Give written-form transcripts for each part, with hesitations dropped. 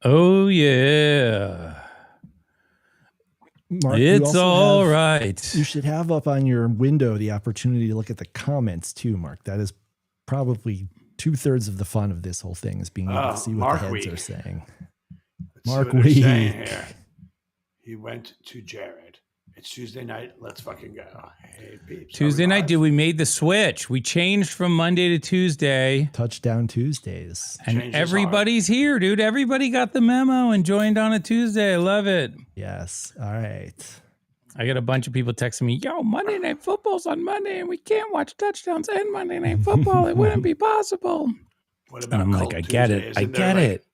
Oh, yeah. Mark, it's all right. You should have up on your window the opportunity to look at the comments too, Mark. That is probably 2/3 of the fun of this whole thing is being able to see what the heads are saying. Mark Week. He went to Jared. It's Tuesday night. Let's fucking go. Hey, peeps. Tuesday night, dude, we made the switch. We changed from Monday to Tuesday. Touchdown Tuesdays. And everybody's here, dude. Everybody got the memo and joined on a Tuesday. I love it. Yes. All right. I got a bunch of people texting me, yo, Monday Night Football's on Monday and we can't watch touchdowns and Monday Night Football. It wouldn't be possible. What about and I'm like, I get it. I get it.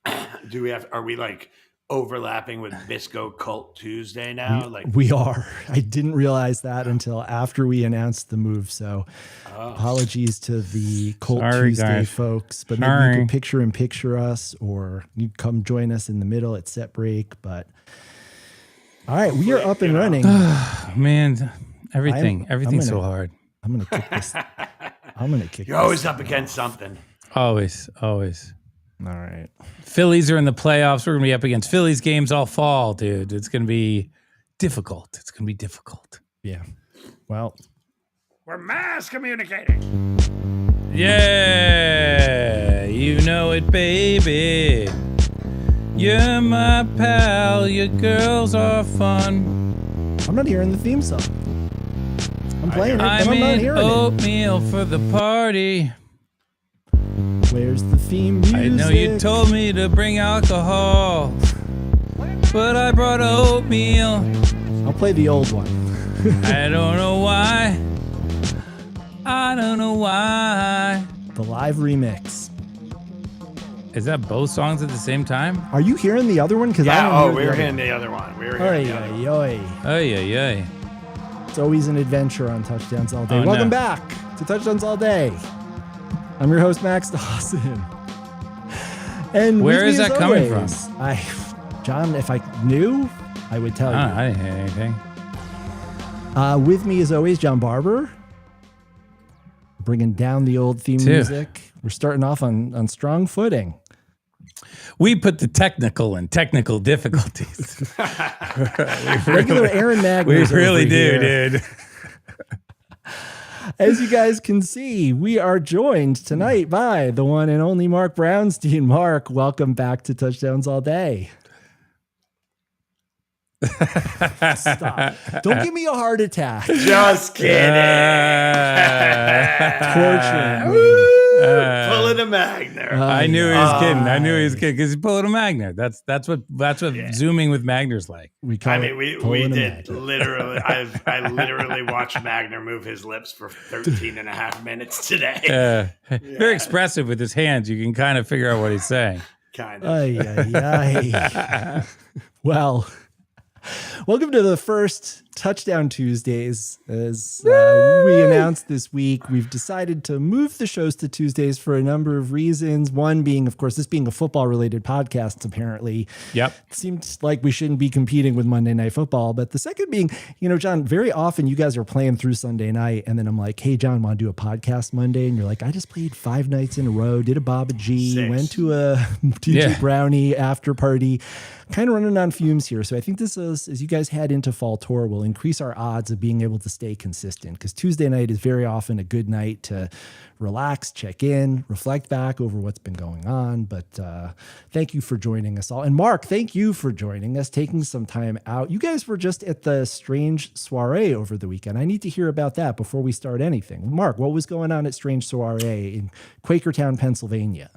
Are we like overlapping with Bisco Cult Tuesday now? We are. I didn't realize that until after we announced the move. So apologies to the Cult Tuesday guys. Folks. But maybe you could picture us, or you come join us in the middle at set break. But all right, we are up and running. Man, everything's so hard. I'm gonna kick this. You're always up against something. Always. All right. Phillies are in the playoffs. We're going to be up against Phillies games all fall, dude. It's going to be difficult. Yeah. Well, we're mass communicating. Yeah. You know it, baby. You're my pal. Your girls are fun. I'm not hearing the theme song. I'm playing it, but I'm not hearing oatmeal for the party. Where's the theme music? I know you told me to bring alcohol, but I brought oatmeal. I'll play the old one. I don't know why. The live remix. Is that both songs at the same time? Are you hearing the other one? We're hearing the other one. Oy. It's always an adventure on Touchdowns All Day. Welcome back to Touchdowns All Day. I'm your host, Max Dawson. And where is that coming from? John, if I knew, I would tell you. I didn't hear anything. With me, as always, John Barber. Bringing down the old theme music. We're starting off on strong footing. We put the technical in technical difficulties. Regular Aaron Magner. We really do, dude. As you guys can see, we are joined tonight by the one and only Marc Brownstein. Mark, welcome back to Touchdowns All Day. Stop. Don't give me a heart attack. Just kidding. Torture me. Pulling a Magner. I knew he was kidding because he's pulling a Magner. That's what zooming with Magner's like. We did literally. I literally watched Magner move his lips for 13 and a half minutes today. Very expressive with his hands. You can kind of figure out what he's saying. Kind of. Well, welcome to the first Touchdown Tuesdays. As we announced this week, we've decided to move the shows to Tuesdays for a number of reasons. One being, of course, this being a football-related podcast, apparently. Yep. It seemed like we shouldn't be competing with Monday Night Football. But the second being, John, very often you guys are playing through Sunday night, and then I'm like, hey, John, want to do a podcast Monday? And you're like, I just played 5 nights in a row, did a Baba G, 6. went to a DJ Brownie after party. Kind of running on fumes here. So I think this is, as you guys head into fall tour, will increase our odds of being able to stay consistent, because Tuesday night is very often a good night to relax, check in, reflect back over what's been going on. But thank you for joining us all. And Mark, thank you for joining us, taking some time out. You guys were just at the Strange Suare over the weekend. I need to hear about that before we start anything. Mark, what was going on at Strange Suare in Quakertown, Pennsylvania?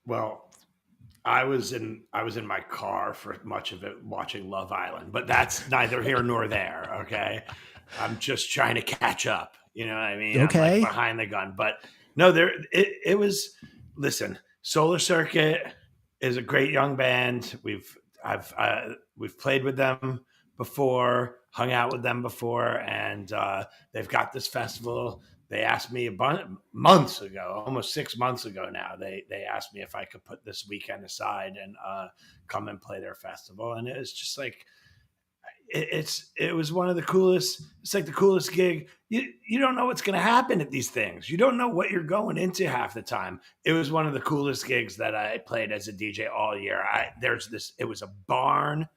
Well, I was in my car for much of it watching Love Island, but that's neither here nor there. Okay. I'm just trying to catch up. You know what I mean? Okay. I'm like behind the gun, but no, it was, listen, Solar Circuit is a great young band. We've played with them before, hung out with them before, and they've got this festival. They asked me months ago, almost 6 months ago now, they asked me if I could put this weekend aside and come and play their festival. And it was just like, it was one of the coolest. It's like the coolest gig. You don't know what's going to happen at these things. You don't know what you're going into half the time. It was one of the coolest gigs that I played as a DJ all year. It was a barn,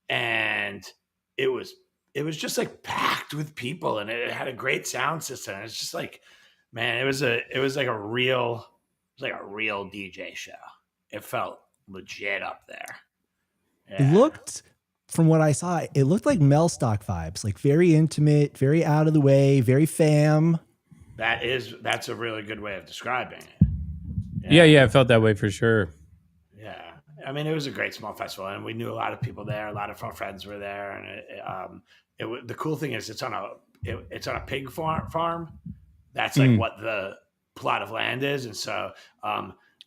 and it was just like packed with people, and it had a great sound system. It's just like, man, it was like a real DJ show. It felt legit up there. Yeah. It looked, from what I saw, it looked like Melstock vibes, like very intimate, very out of the way, very fam. That's a really good way of describing it. Yeah, it felt that way for sure. Yeah. I mean, it was a great small festival, and we knew a lot of people there. A lot of our friends were there, and the cool thing is it's on a pig farm. That's like what the plot of land is, and so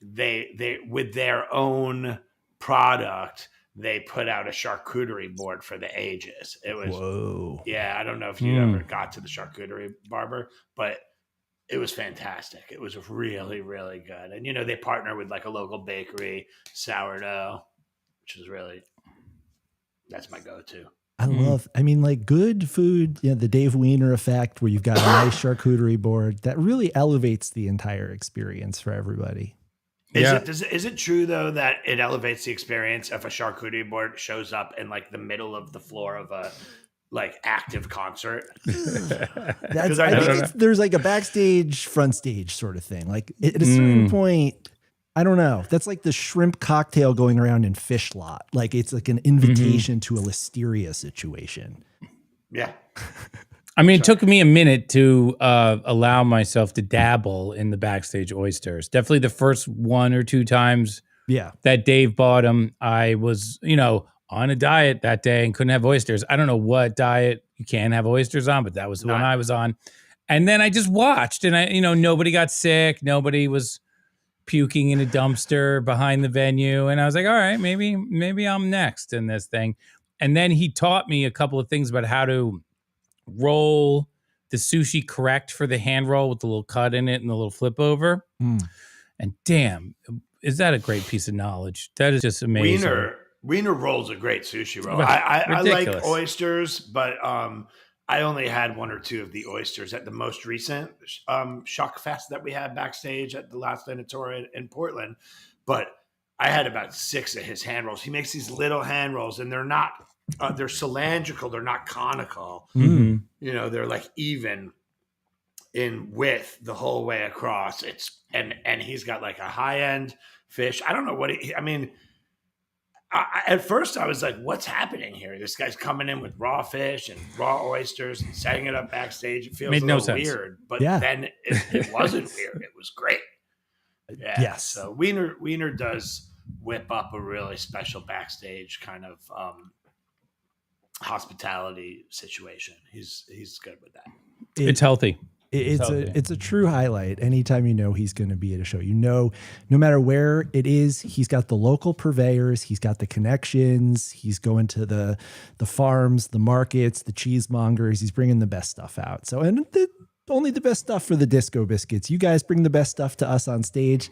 they with their own product, they put out a charcuterie board for the ages. It was, whoa. Yeah, I don't know if you ever got to the charcuterie, Barber, but it was fantastic. It was really, really good. And, they partner with like a local bakery, sourdough, which is really, that's my go-to. I mean, like good food, the Dave Wiener effect where you've got a nice charcuterie board that really elevates the entire experience for everybody. Is it true though that it elevates the experience if a charcuterie board shows up in like the middle of the floor of a like active concert? I think there's like a backstage, front stage sort of thing. Like at a certain point, I don't know. That's like the shrimp cocktail going around in Fish Lot. Like it's like an invitation to a listeria situation. Yeah. I mean, it took me a minute to allow myself to dabble in the backstage oysters. Definitely the first 1 or 2 times that Dave bought them, I was, on a diet that day and couldn't have oysters. I don't know what diet you can have oysters on, but that was the one I was on. And then I just watched, and nobody got sick. Nobody was puking in a dumpster behind the venue. And I was like, all right, maybe I'm next in this thing. And then he taught me a couple of things about how to roll the sushi correct for the hand roll with the little cut in it and the little flip over. And damn, is that a great piece of knowledge? That is just amazing. Wiener rolls a great sushi roll. I like oysters, but I only had 1 or 2 of the oysters at the most recent Shuck Fest that we had backstage at the last Venator in Portland. But I had about 6 of his hand rolls. He makes these little hand rolls, and they're not they're cylindrical. They're not conical. They're like even in width the whole way across. And he's got like a high end fish. I don't know what at first I was like, what's happening here? This guy's coming in with raw fish and raw oysters and setting it up backstage. It feels a little weird, but then it wasn't weird. It was great. Yeah. Yes. So Wiener does whip up a really special backstage kind of hospitality situation. He's good with that. It's healthy. It's a true highlight. Anytime he's going to be at a show, no matter where it is, he's got the local purveyors, he's got the connections, he's going to the farms, the markets, the cheesemongers. He's bringing the best stuff out. So, and only the best stuff for the Disco Biscuits. You guys bring the best stuff to us on stage.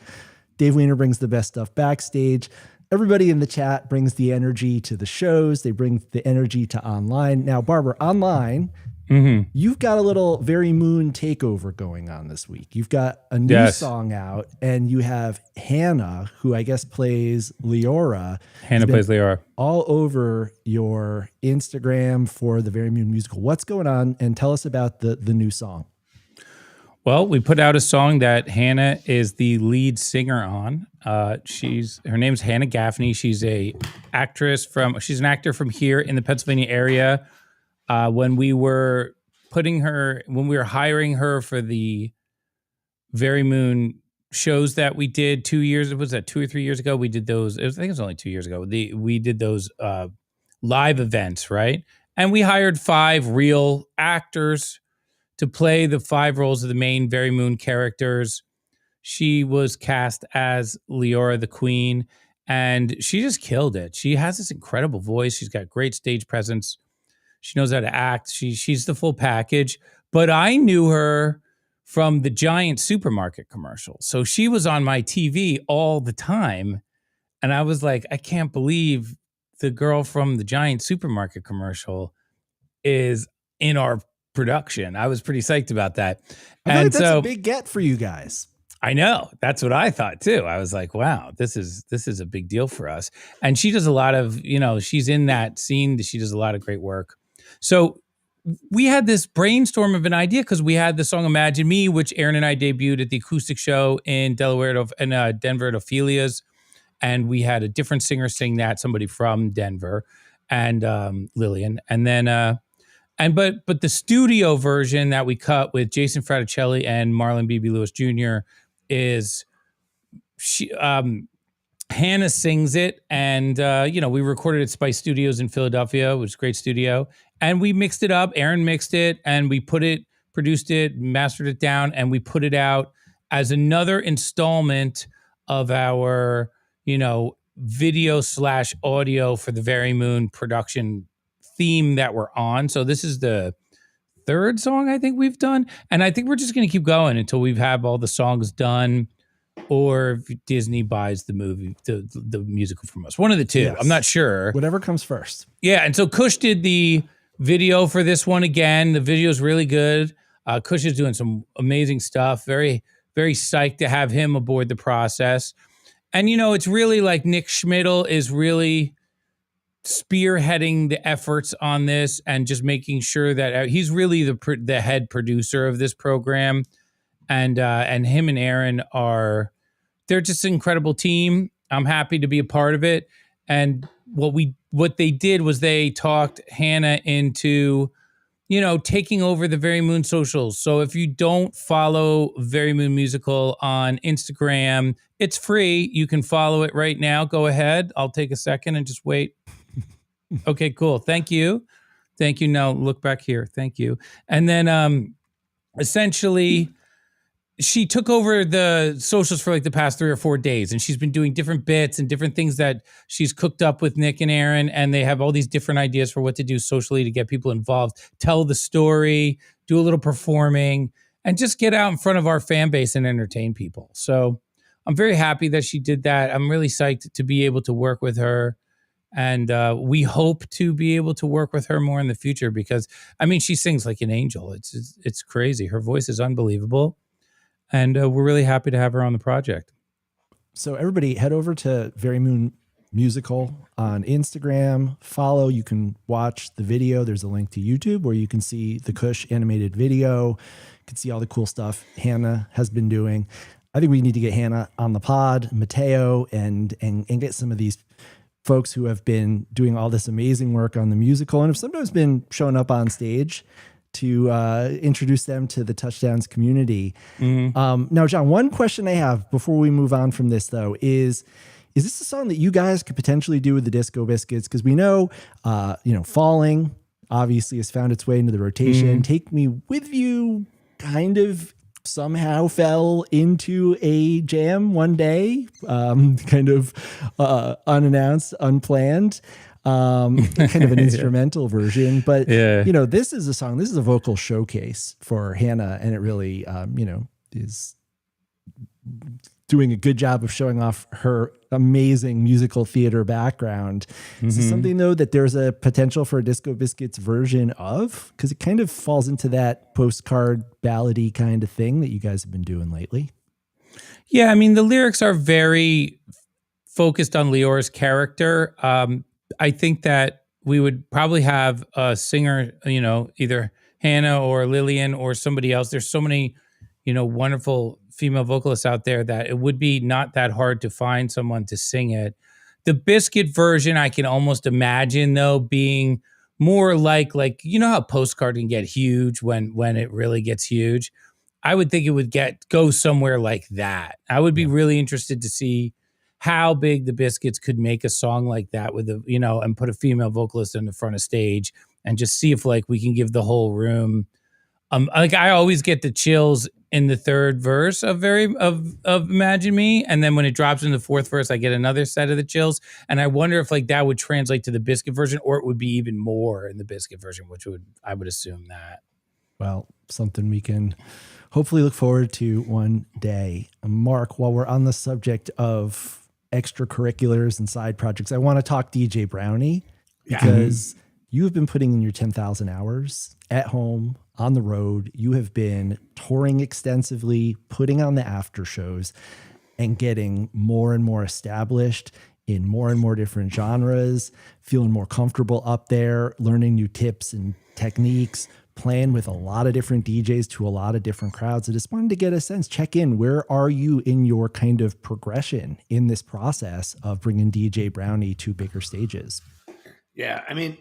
Dave Wiener brings the best stuff backstage. Everybody in the chat brings the energy to the shows. They bring the energy to online. Now, Barber, online, you've got a little Very Moon takeover going on this week. You've got a new song out, and you have Hannah, who I guess plays Leora. Hannah plays Leora. All over your Instagram for the Very Moon musical. What's going on? And tell us about the new song. Well, we put out a song that Hannah is the lead singer on. Her name's Hannah Gaffney. She's an actor from here in the Pennsylvania area. When we were hiring her for the Very Moon shows that we did 2 years, was that 2 or 3 years ago? We did those. I think it was only 2 years ago. We did those live events, right? And we hired 5 real actors to play the 5 roles of the main Very Moon characters. She was cast as Leora the Queen, and she just killed it. She has this incredible voice. She's got great stage presence. She knows how to act. She's the full package. But I knew her from the Giant supermarket commercial. So she was on my TV all the time. And I was like, I can't believe the girl from the Giant supermarket commercial is in our production. I was pretty psyched about that. I feel like that's a big get for you guys. I know. That's what I thought too. I was like, wow, this is a big deal for us. And she does a lot of, she's in that scene. She does a lot of great work. So we had this brainstorm of an idea because we had the song Imagine Me, which Aaron and I debuted at the acoustic show in Denver at Ophelia's. And we had a different singer sing that, somebody from Denver, and Lillian. And then but the studio version that we cut with Jason Fraticelli and Marlon B.B. Lewis Jr. is Hannah sings it, and we recorded at Spice Studios in Philadelphia, which was a great studio, and we mixed it up. Aaron mixed it, and we produced it, mastered it down, and we put it out as another installment of our video / audio for the Very Moon production theme that we're on. So this is the third song I think we've done, and I think we're just going to keep going until we have all the songs done, or if Disney buys the movie, the musical from us. One of the two. Yes. I'm not sure. Whatever comes first. Yeah, and so Kush did the video for this one again. The video is really good. Kush is doing some amazing stuff. Very, very psyched to have him aboard the process. And, it's really like Nick Schmidl is really spearheading the efforts on this and just making sure that he's really the head producer of this program. And him and Aaron they're just an incredible team. I'm happy to be a part of it. And what they did was they talked Hannah into, taking over the Very Moon socials. So if you don't follow Very Moon Musical on Instagram, it's free. You can follow it right now. Go ahead. I'll take a second and just wait. Okay, cool. Thank you. Thank you. Now look back here. Thank you. And then essentially she took over the socials for like the past 3 or 4 days, and she's been doing different bits and different things that she's cooked up with Nick and Aaron, and they have all these different ideas for what to do socially to get people involved, tell the story, do a little performing, and just get out in front of our fan base and entertain people. So I'm very happy that she did that. I'm really psyched to be able to work with her. And we hope to be able to work with her more in the future because, she sings like an angel. It's crazy. Her voice is unbelievable. And we're really happy to have her on the project. So everybody head over to Very Moon Musical on Instagram. Follow. You can watch the video. There's a link to YouTube where you can see the Kush animated video. You can see all the cool stuff Hannah has been doing. I think we need to get Hannah on the pod, Mateo, and get some of these folks who have been doing all this amazing work on the musical and have sometimes been showing up on stage to introduce them to the Touchdowns community. Mm-hmm. Now, John, one question I have before we move on from this, though, is this a song that you guys could potentially do with the Disco Biscuits? Because we know, Falling obviously has found its way into the rotation. Mm-hmm. Take Me With You kind of somehow fell into a jam one day, kind of unannounced, unplanned. Kind of an instrumental version, but this is a song, this is a vocal showcase for Hannah, and it really, is doing a good job of showing off her amazing musical theater background. Mm-hmm. Is this something though that there's a potential for a Disco Biscuits version of? Because it kind of falls into that postcard ballady kind of thing that you guys have been doing lately. Yeah, the lyrics are very focused on Leora's character. I think that we would probably have a singer, either Hannah or Lillian or somebody else. There's so many, wonderful female vocalists out there that it would be not that hard to find someone to sing it. The Biscuit version, I can almost imagine, though, being more like how Postcard can get huge when it really gets huge. I would think it would go somewhere like that. I would be really interested to see how big the Biscuits could make a song like that with and put a female vocalist in the front of stage and just see if we can give the whole room. I always get the chills in the third verse of Imagine Me, and then when it drops in the fourth verse, I get another set of the chills. And I wonder if that would translate to the Biscuit version, or it would be even more in the Biscuit version, I would assume that. Well, something we can hopefully look forward to one day. Mark, while we're on the subject of extracurriculars and side projects, I want to talk DJ Brownie because You have been putting in your 10,000 hours at home, on the road. You have been touring extensively, putting on the after shows, and getting more and more established in more and more different genres, feeling more comfortable up there, learning new tips and techniques, playing with a lot of different DJs to a lot of different crowds. I just wanted to get a sense, check in. Where are you in your kind of progression in this process of bringing DJ Brownie to bigger stages? Yeah, I mean,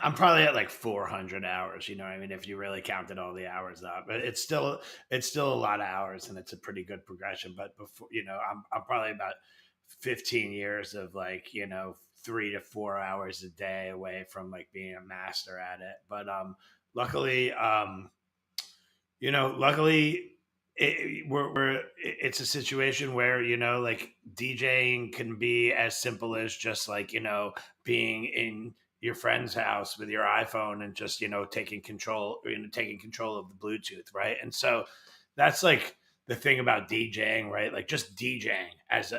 I'm probably at like 400 hours. You know, I mean, if you really counted all the hours up, but it's still a lot of hours, and it's a pretty good progression. But before, you know, I'm probably about 15 years of like, you know, 3 to 4 hours a day away from like being a master at it. But luckily, you know, luckily it's a situation where, you know, like DJing can be as simple as just like, you know, being in your friend's house with your iPhone and just, you know, taking control of the Bluetooth, right? And so that's like the thing about DJing, right? Like just DJing as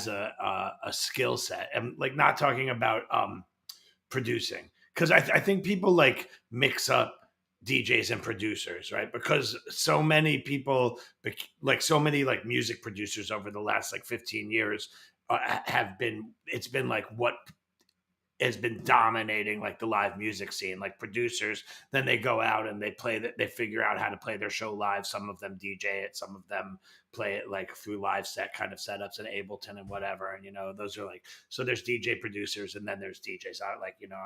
a skill set, and like not talking about producing, because I think people like mix up DJs and producers, right? Because so many people, like so many like music producers over the last like 15 years it's been like what has been dominating like the live music scene, like producers. Then they go out and they figure out how to play their show live. Some of them DJ it, some of them play it like through live set kind of setups in Ableton and whatever. And, you know, those are like, so there's DJ producers and then there's DJs. Like, you know,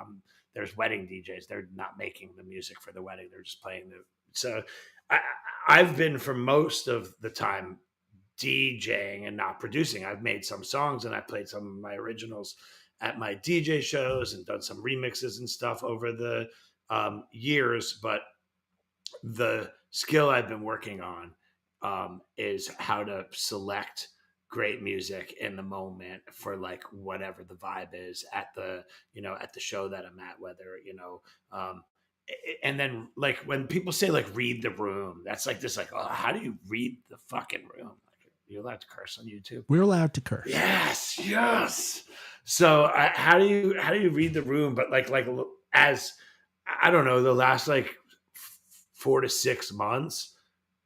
there's wedding DJs. They're not making the music for the wedding. They're just playing so I've been for most of the time DJing and not producing. I've made some songs and I played some of my originals at my DJ shows and done some remixes and stuff over the years. But the skill I've been working on is how to select great music in the moment for like whatever the vibe is at the, you know, at the show that I'm at, whether, you know, and then like when people say like read the room, that's like this, like, oh, how do you read the fucking room? You're allowed to curse on YouTube. We're allowed to curse. Yes. So how do you read the room? But like as I don't know, the last like 4 to 6 months,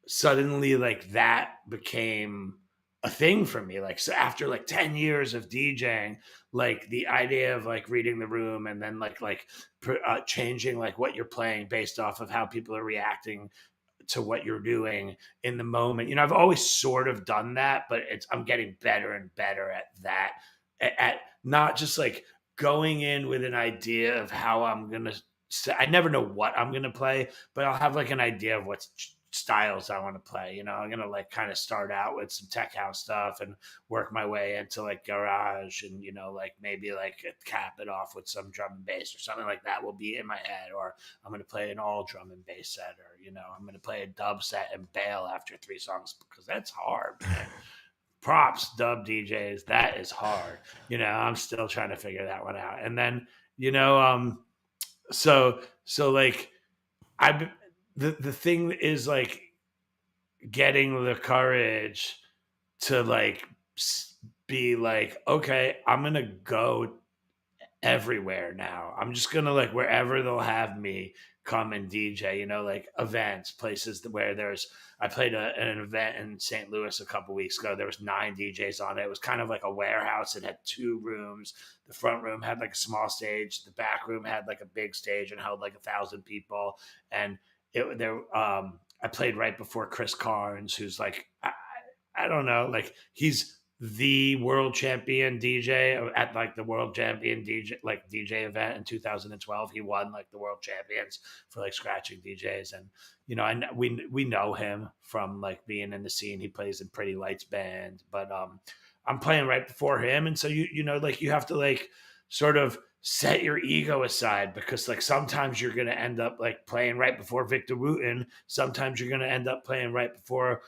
suddenly like that became a thing for me. Like, so after like 10 years of DJing, like the idea of like reading the room and then changing like what you're playing based off of how people are reacting to what you're doing in the moment. You know, I've always sort of done that, but I'm getting better and better at that, at not just like going in with an idea of how I'm going to say. I never know what I'm going to play, but I'll have like an idea of what styles I want to play. You know, I'm going to like kind of start out with some tech house stuff and work my way into like garage and, you know, like maybe like cap it off with some drum and bass or something like that will be in my head. Or I'm going to play an all drum and bass set, or, you know, I'm going to play a dub set and bail after 3 songs because that's hard, man. Props, dub DJs, that is hard. You know, I'm still trying to figure that one out. And then, you know, so like the thing is like getting the courage to like be like, okay, I'm going to go everywhere now. I'm just going to like wherever they'll have me come and DJ, you know, like events, places where I played an event in St. Louis a couple weeks ago. There was 9 DJs on it. It was kind of like a warehouse. It had 2 rooms. The front room had like a small stage. The back room had like a big stage and held like 1,000 people. And I played right before Chris Carnes, who's like, I don't know, like he's the world champion DJ at like the world champion DJ event in 2012. He won like the world champions for like scratching DJs. And, you know, we know him from like being in the scene. He plays in Pretty Lights band, but I'm playing right before him. And so, you know, like you have to like sort of set your ego aside, because like sometimes you're going to end up like playing right before Victor Wooten. Sometimes you're going to end up playing right before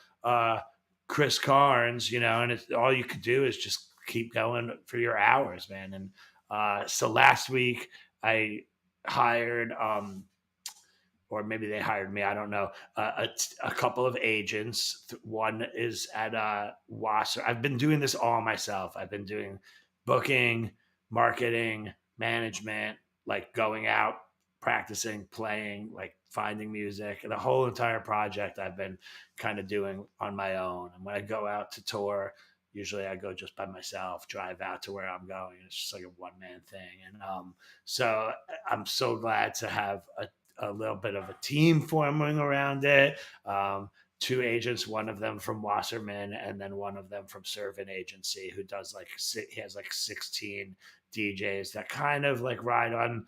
Chris Carnes, you know, and it's all you could do is just keep going for your hours, man. And so last week I hired, or maybe they hired me, I don't know, a couple of agents. One is at Wasser. I've been doing this all myself. I've been doing booking, marketing, management, like going out, practicing, playing, like finding music. The whole entire project I've been kind of doing on my own. And when I go out to tour, usually I go just by myself, drive out to where I'm going. It's just like a one-man thing. And so I'm so glad to have a little bit of a team forming around it. 2 agents, one of them from Wasserman and then one of them from Servant Agency, who does like, he has like 16 DJs that kind of like ride on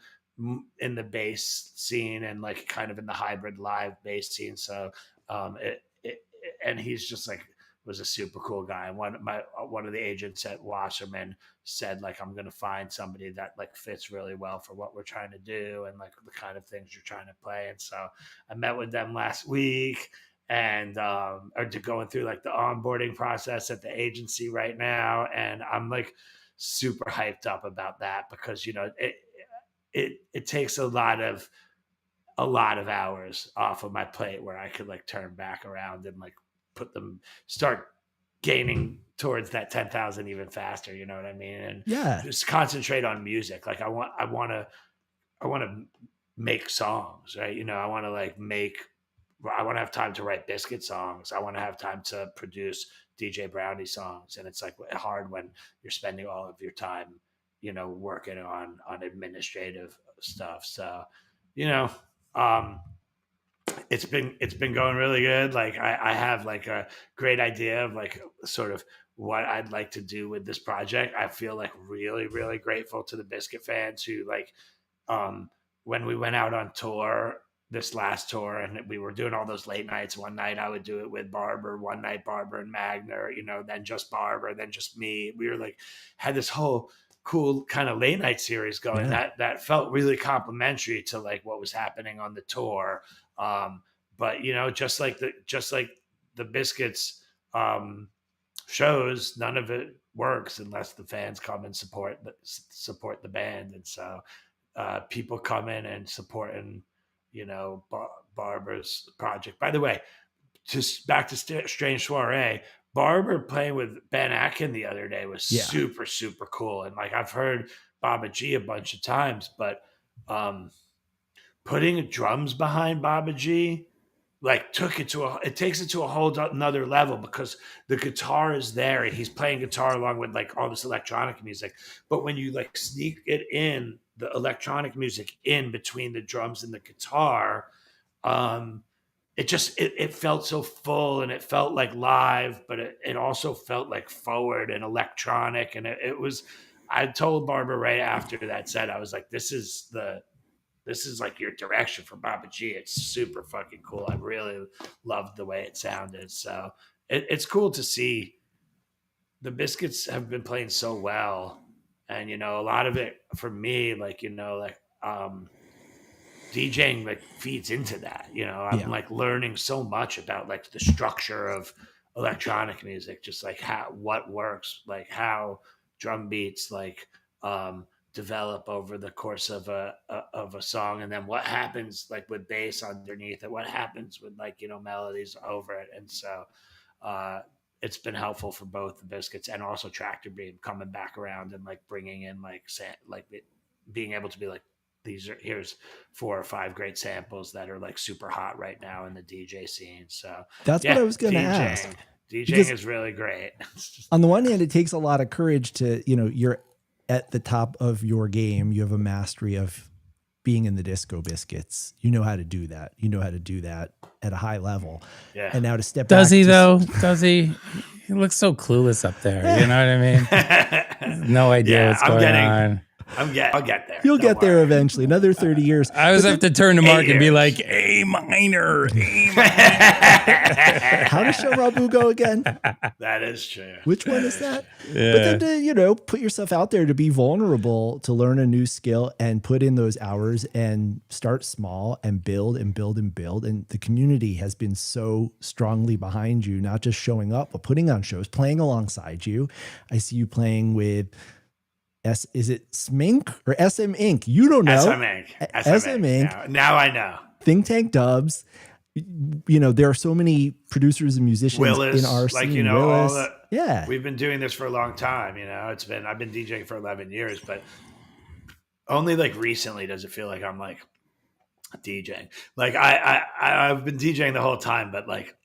in the bass scene and like kind of in the hybrid live bass scene. So and he's just like, was a super cool guy. And one of the agents at Wasserman said like, I'm going to find somebody that like fits really well for what we're trying to do and like the kind of things you're trying to play. And so I met with them last week and are going through like the onboarding process at the agency right now. And I'm like super hyped up about that because, you know, it takes a lot of hours off of my plate where I could like turn back around and like start gaining towards that 10,000 even faster. You know what I mean? And just concentrate on music. Like I want to make songs, right? You know, I want to have time to write Biscuit songs. I want to have time to produce DJ Brownie songs. And it's like hard when you're spending all of your time, you know, working on administrative stuff. So, you know, it's been going really good. Like I have like a great idea of like sort of what I'd like to do with this project. I feel like really, really grateful to the Biscuit fans who like, when we went out on tour, this last tour, and we were doing all those late nights. One night I would do it with Barber, one night Barber and Magner, you know, then just Barber, then just me. We were like, had this whole cool kind of late night series going that felt really complimentary to like what was happening on the tour. But you know, just like the Biscuits shows, none of it works unless the fans come and support the band. And so people come in and supporting, you know, Barber's project. By the way, just back to Strange Suare, Barber playing with Ben Atkin the other day was super, super cool. And like, I've heard Baba G a bunch of times, but putting drums behind Baba G, like it takes it to a whole another level because the guitar is there and he's playing guitar along with like all this electronic music. But when you like sneak it in, the electronic music in between the drums and the guitar, it felt so full and it felt like live, but it also felt like forward and electronic. And I told Barbara right after that set, I was like, this is like your direction for Baba G. It's super fucking cool. I really loved the way it sounded. So it's cool to see the Biscuits have been playing so well. And, you know, a lot of it for me, like, you know, like, DJing like feeds into that, you know, I'm like learning so much about like the structure of electronic music, just like what works, like how drum beats, like, develop over the course of a song, and then what happens like with bass underneath it, what happens with like, you know, melodies over it. And so it's been helpful for both the Biscuits and also Tractor Beam coming back around and like bringing in like being able to be like, here's 4 or 5 great samples that are like super hot right now in the DJ scene. So that's what I was going to ask. DJing is really great. On the one hand, it takes a lot of courage to, you know, you're at the top of your game. You have a mastery of being in the disco Biscuits. You know how to do that. You know how to do that at a high level. Yeah. And now to step back. Does he though? Does he? He looks so clueless up there. You know what I mean? No idea what's going on. I'll get there. You'll get there eventually. Another 30 years. I always have to turn to Mark and be like, A minor. How does Show Rabu go again? That is true. Which one is that? Yeah. But then to, you know, put yourself out there, to be vulnerable, to learn a new skill and put in those hours and start small and build and build and build. And the community has been so strongly behind you, not just showing up, but putting on shows, playing alongside you. I see you playing with is it Smink or SM Inc? You don't know. SM Inc. Now I know. Think Tank Dubs. You know, there are so many producers and musicians Willis, in our scene. Like, you know, Willis. We've been doing this for a long time. You know, I've been DJing for 11 years, but only like recently does it feel like I'm like DJing. Like I've been DJing the whole time, but like,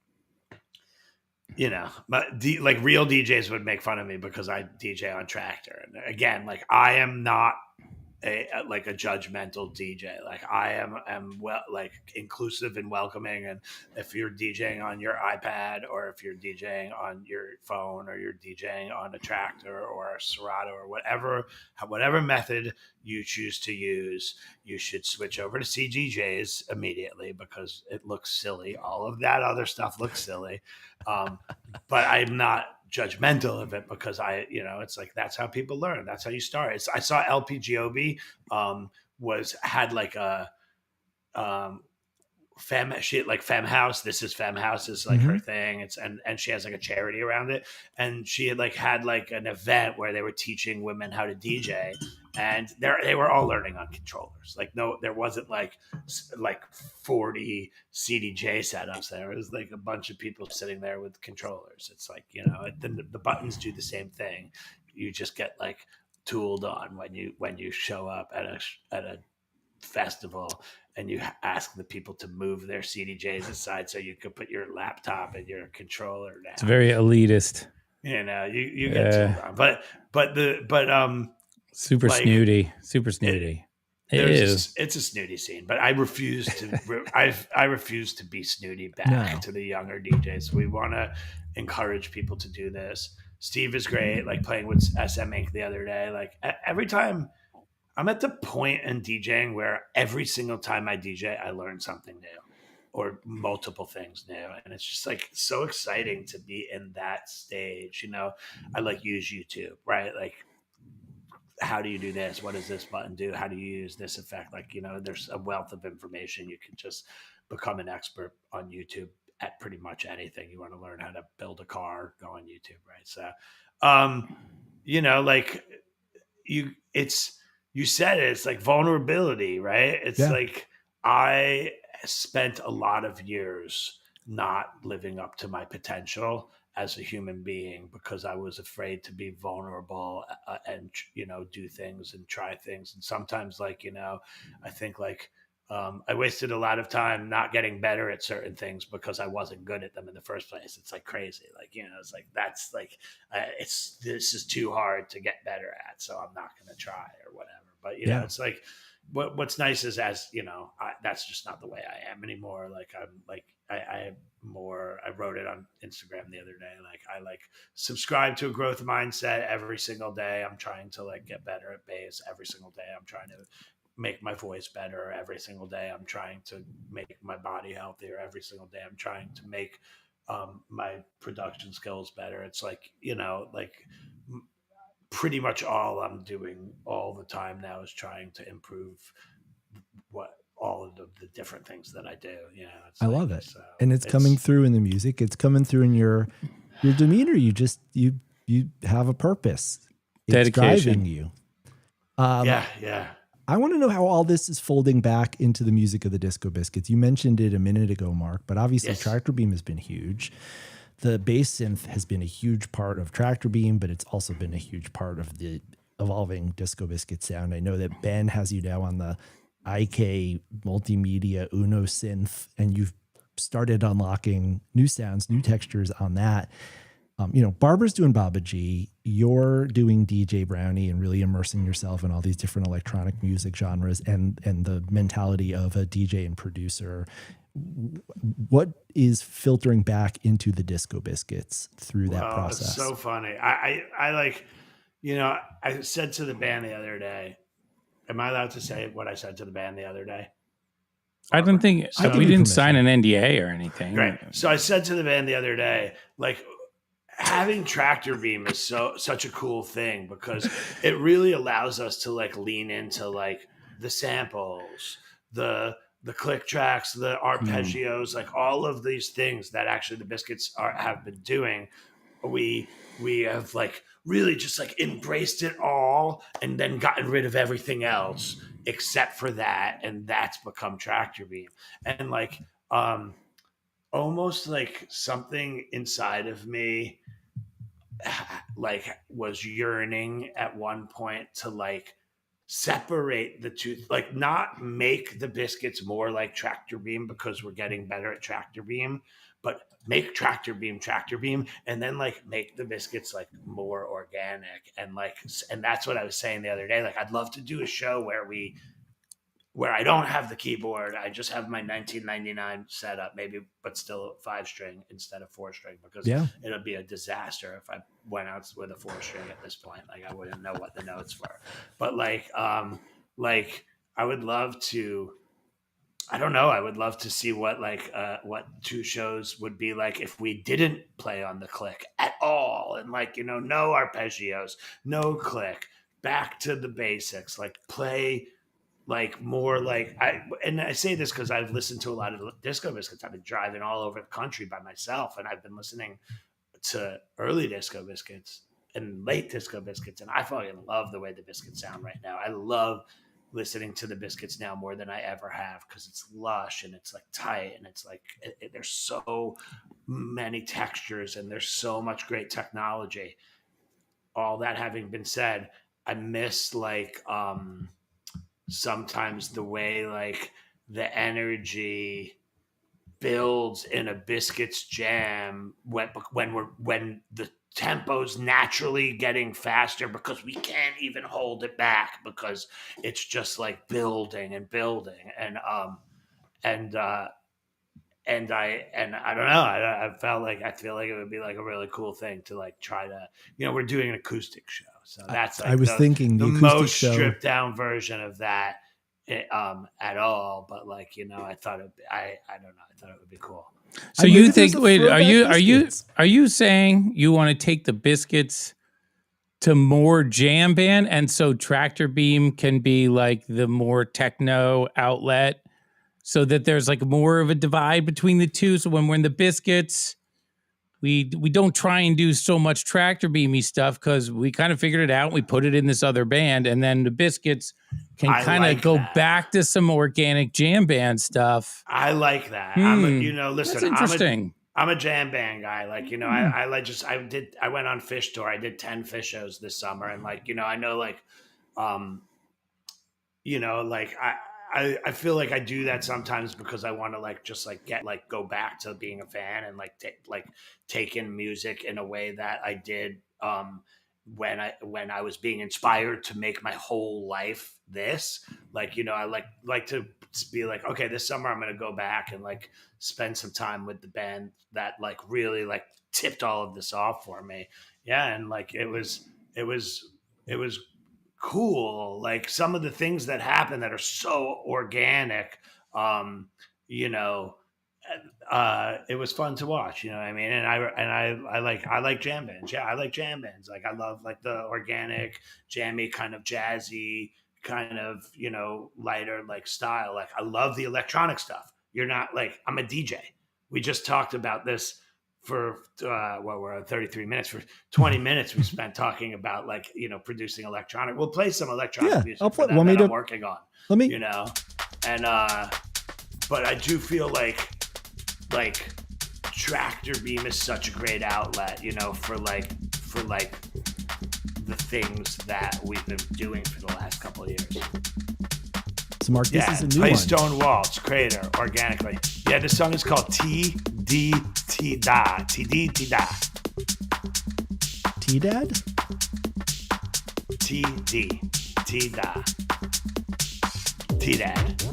you know, like real DJs would make fun of me because I DJ on Tractor. And again, like I am not like a judgmental DJ. Like I am well, like inclusive and welcoming. And if you're DJing on your iPad, or if you're DJing on your phone, or you're DJing on a Tractor or a Serato or whatever method you choose to use, you should switch over to CDJs immediately because it looks silly. All of that other stuff looks silly. But I'm not judgmental of it because it's like, that's how people learn. That's how you start. I saw LPGOB had like a Femme House. This is Femme House is like her thing. And she has like a charity around it. And she had like an event where they were teaching women how to DJ, and they were all learning on controllers. Like, no, there wasn't like 40 CDJ setups there. It was like a bunch of people sitting there with controllers. It's like, the buttons do the same thing. You just get like tooled on when you show up at a festival, and you ask the people to move their CDJs aside so you could put your laptop and your controller down. It's very elitist. You get to, but super like, snooty. It's a snooty scene, but I refuse to. I refuse to be snooty back to the younger DJs. We want to encourage people to do this. Steve is great. Like playing with SM Inc. the other day. Like every time. I'm at the point in DJing where every single time I DJ, I learn something new or multiple things new. And it's just like so exciting to be in that stage. I like use YouTube, right? Like, how do you do this? What does this button do? How do you use this effect? Like, there's a wealth of information. You can just become an expert on YouTube at pretty much anything. You want to learn how to build a car, go on YouTube, right? So, like you said it's like vulnerability, right? It's like I spent a lot of years not living up to my potential as a human being because I was afraid to be vulnerable and do things and try things. And sometimes I think like I wasted a lot of time not getting better at certain things because I wasn't good at them in the first place. It's like crazy. Like, it's like, that's like, this is too hard to get better at, so I'm not going to try or whatever. But, it's like, what's nice is that's just not the way I am anymore. Like, I'm like, I wrote it on Instagram the other day. Like, I subscribe to a growth mindset every single day. I'm trying to get better at bass every single day. I'm trying to make my voice better every single day. I'm trying to make my body healthier every single day. I'm trying to make my production skills better. It's like, pretty much all I'm doing all the time now is trying to improve all of the different things that I do. I love it. So and it's coming through in the music. It's coming through in your demeanor. You have a purpose. It's dedication. driving you. Yeah. I want to know how all this is folding back into the music of the Disco Biscuits. You mentioned it a minute ago, Mark, but obviously Tractor Beam has been huge. The bass synth has been a huge part of Tractor Beam, but it's also been a huge part of the evolving Disco Biscuit sound. I know that Ben has you now on the IK Multimedia Uno synth, and you've started unlocking new sounds, new textures on that. Barber's doing Baba G, you're doing DJ Brownie and really immersing yourself in all these different electronic music genres and the mentality of a DJ and producer. What is filtering back into the Disco Biscuits through that process? It's so funny. I I said to the band the other day, am I allowed to say what I said to the band the other day? I don't think we didn't sign an NDA or anything. Right. So I said to the band the other day, like, having Tractor Beam is such a cool thing because it really allows us to lean into the samples, the click tracks, the arpeggios, all of these things that actually the Biscuits have been doing. We have really just embraced it all and then gotten rid of everything else except for that, and that's become Tractor Beam. And almost something inside of me was yearning at one point to separate the two, like not make the Biscuits more like Tractor Beam because we're getting better at Tractor Beam, but make Tractor Beam, and then like make the Biscuits like more organic. And like, and that's what I was saying the other day. Like, I'd love to do a show where I don't have the keyboard. I just have my 1999 setup, maybe, but still 5-string instead of 4-string, because it'll be a disaster if I went out with a 4-string at this point. Like, I wouldn't know what the notes were. But like I would love to, I don't know. I would love to see what two shows would be like if we didn't play on the click at all. And like, no arpeggios, no click, back to the basics, like play like more like I say this because I've listened to a lot of Disco Biscuits. I've been driving all over the country by myself, and I've been listening to early Disco Biscuits and late Disco Biscuits, and I fucking love the way the Biscuits sound right now. I love listening to the Biscuits now more than I ever have, because it's lush and it's like tight, and it's like there's so many textures and there's so much great technology. All that having been said, I miss like sometimes the way like the energy builds in a Biscuits jam when the tempo's naturally getting faster, because we can't even hold it back because it's just like building and building. And I don't know. I feel like it would be like a really cool thing to like try to, we're doing an acoustic show. So that's like I was thinking the most show. stripped down version of that at all. But like, I thought I don't know. I thought it would be cool. So you think, wait, are you saying you want to take the Biscuits to more jam band, and so Tractor Beam can be like the more techno outlet, so that there's like more of a divide between the two? So when we're in the Biscuits, we don't try and do so much Tractor Beamy stuff because we kind of figured it out. We put it in this other band, and then the Biscuits can kind of go back to some organic jam band stuff. I like that. Listen, that's interesting. I'm a jam band guy. Like, I went on Fish tour. I did 10 Fish shows this summer. And like, I know like, I feel like I do that sometimes because I want to like just like go back to being a fan and like take in music in a way that I did when I was being inspired to make my whole life this. Like, I like to be like, okay, this summer I'm gonna go back and like spend some time with the band that like really like tipped all of this off for me. Yeah, and like it was cool. Like some of the things that happen that are so organic, it was fun to watch, you know what I mean? And I like jam bands. Yeah, I like jam bands. Like I love like the organic, jammy, kind of jazzy, kind of, lighter like style. Like I love the electronic stuff. You're not like, I'm a DJ. We just talked about this for we're at 33 minutes. For 20 minutes we spent talking about like, producing electronic. We'll play some electronic music that I'm working on. And but I do feel like Tractor Beam is such a great outlet, for the things that we've been doing for the last couple of years. So Mark, this is a new play one. Stone Waltz, Crater, organically. Yeah, this song is called T-D-T-Da. T-D-T-Da. T-Dad? T-D. T-Da. T-Dad.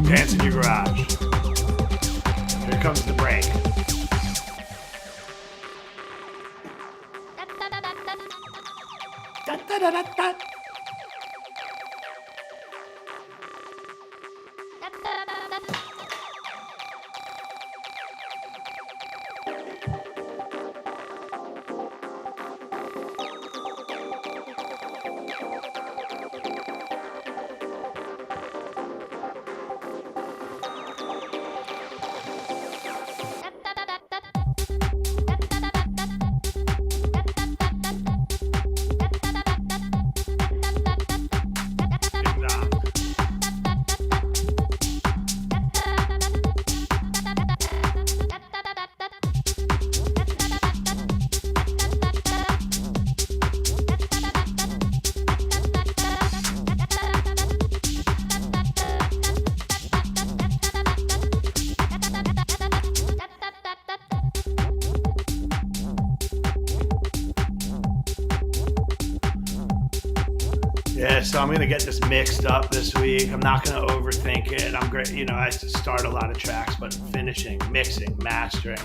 Dance in your garage. Here comes the break. Da, da, da, da, da. Yeah, so I'm going to get this mixed up this week. I'm not going to overthink it. I'm great. You know, I start a lot of tracks, but finishing, mixing, mastering.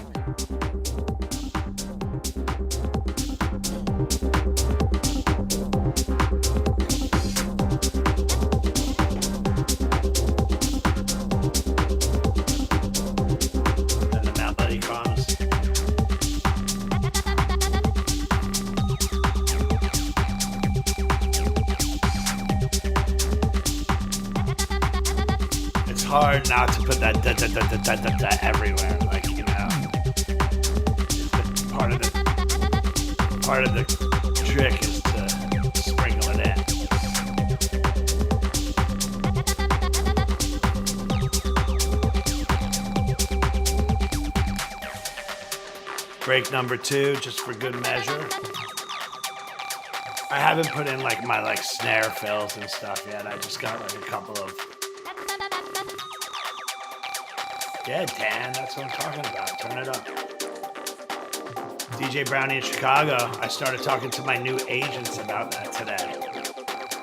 Then the melody comes. Hard not to put that da everywhere, like, you know. Part of the trick is to sprinkle it in. Break number 2, just for good measure. I haven't put in like my like snare fills and stuff yet. I just got like a couple of. Yeah, Dan, that's what I'm talking about. Turn it up. DJ Brownie in Chicago. I started talking to my new agents about that today.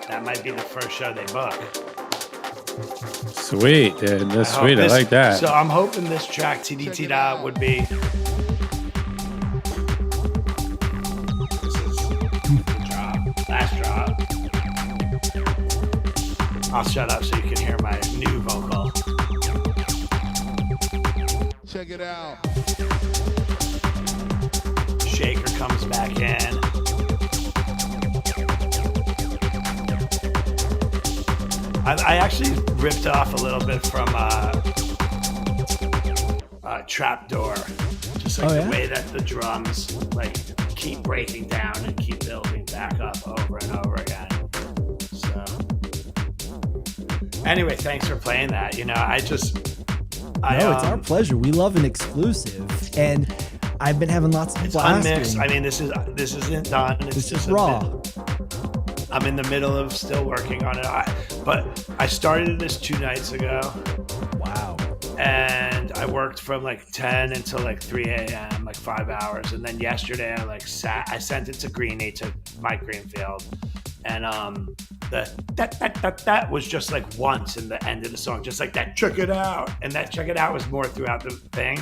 That might be the first show they book. Sweet, dude. That's sweet. I like that. So I'm hoping this track, TDT would be. This is the drop. Last drop. I'll shut up so you can hear my new vocal. Check it out. Shaker comes back in. I actually ripped off a little bit from Trapdoor. Just like the way that the drums like keep breaking down and keep building back up over and over again. So anyway, thanks for playing that. You know, it's our pleasure. We love an exclusive, and I've been having lots of blasting. Unmixed. I mean, this isn't done. It's just raw. I'm in the middle of still working on it. But I started this 2 nights ago. Wow. And I worked from like 10 until like 3 a.m., like 5 hours. And then yesterday I sent it to Greenie, to Mike Greenfield. And that was just like once in the end of the song, just like that, check it out. And that check it out was more throughout the thing.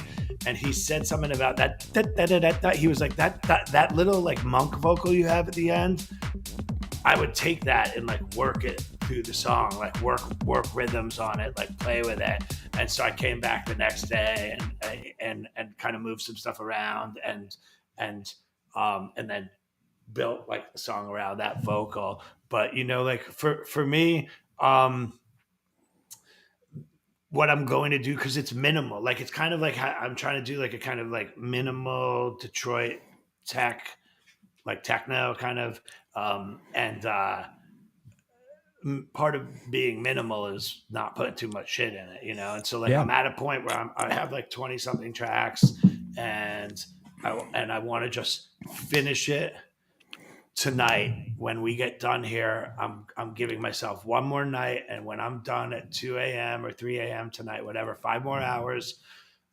And he said something about that. He was like, that little like monk vocal you have at the end, I would take that and like work it through the song, like work rhythms on it, like play with it. And so I came back the next day and kind of moved some stuff around and then built like the song around that vocal. But you know, like for me, what I'm going to do, because it's minimal, like it's kind of like I'm trying to do like a kind of like minimal Detroit tech, like techno kind of, part of being minimal is not putting too much shit in it, you know? And so like I'm at a point where I have like 20 something tracks, and I want to just finish it tonight. When we get done here, I'm giving myself one more night, and when I'm done at 2 a.m. or 3 a.m. tonight, whatever, 5 more hours,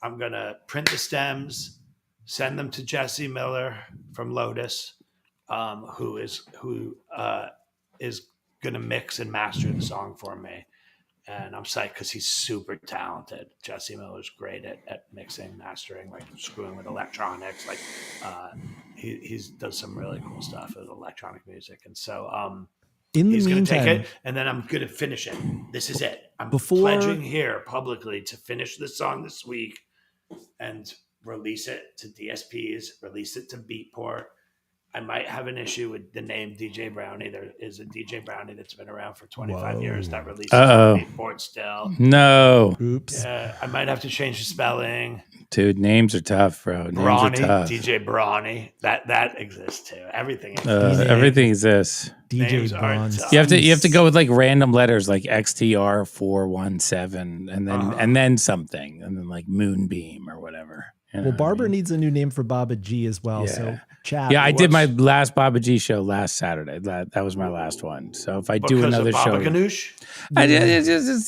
I'm gonna print the stems, send them to Jesse Miller from Lotus, who is gonna mix and master the song for me. And I'm psyched because he's super talented. Jesse Miller's great at mixing, mastering, like screwing with electronics. Like he's does some really cool stuff with electronic music. And so he's going to take it, and then I'm going to finish it. This is it. I'm pledging here publicly to finish this song this week and release it to DSPs, release it to Beatport. I might have an issue with the name DJ Brownie. There is a DJ Brownie that's been around for 25 years that releases on Beatport still. No. Oops. Yeah, I might have to change the spelling. Dude, names are tough, bro. Names Brownie, are tough. DJ Brownie. That exists too. Everything exists. Everything exists. DJ Brownie. You have to go with like random letters like XTR417 and then something and then like Moonbeam or whatever. Well, Barber needs a new name for Baba G as well. Yeah. So chat. Yeah, I did my last Baba G show last Saturday. That was my last one. So if I do another show, Ganoush? it just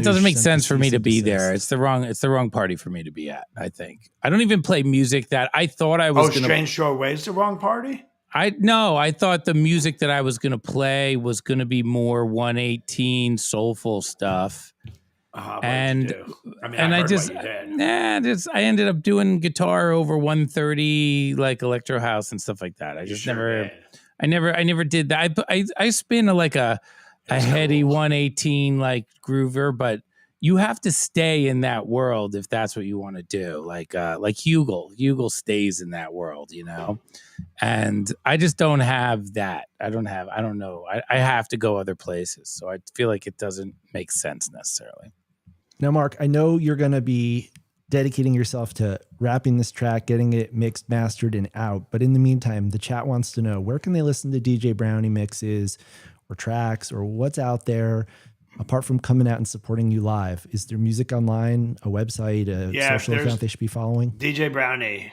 doesn't make sense for me to be there. It's the wrong party for me to be at. I think I don't even play music that I thought I was. Strange Shore Ways the wrong party. I thought the music that I was gonna play was gonna be more 118 soulful stuff. And I ended up doing guitar over 130 like electro house and stuff like that. I never did that. I spin a heady 118 like groover, but you have to stay in that world if that's what you want to do. Like Hugel stays in that world, you know. And I just don't have that. I don't know. I have to go other places, so I feel like it doesn't make sense necessarily. Now, Mark, I know you're going to be dedicating yourself to wrapping this track, getting it mixed, mastered, and out. But in the meantime, the chat wants to know, where can they listen to DJ Brownie mixes or tracks or what's out there apart from coming out and supporting you live? Is there music online, a website, a social account they should be following? DJ Brownie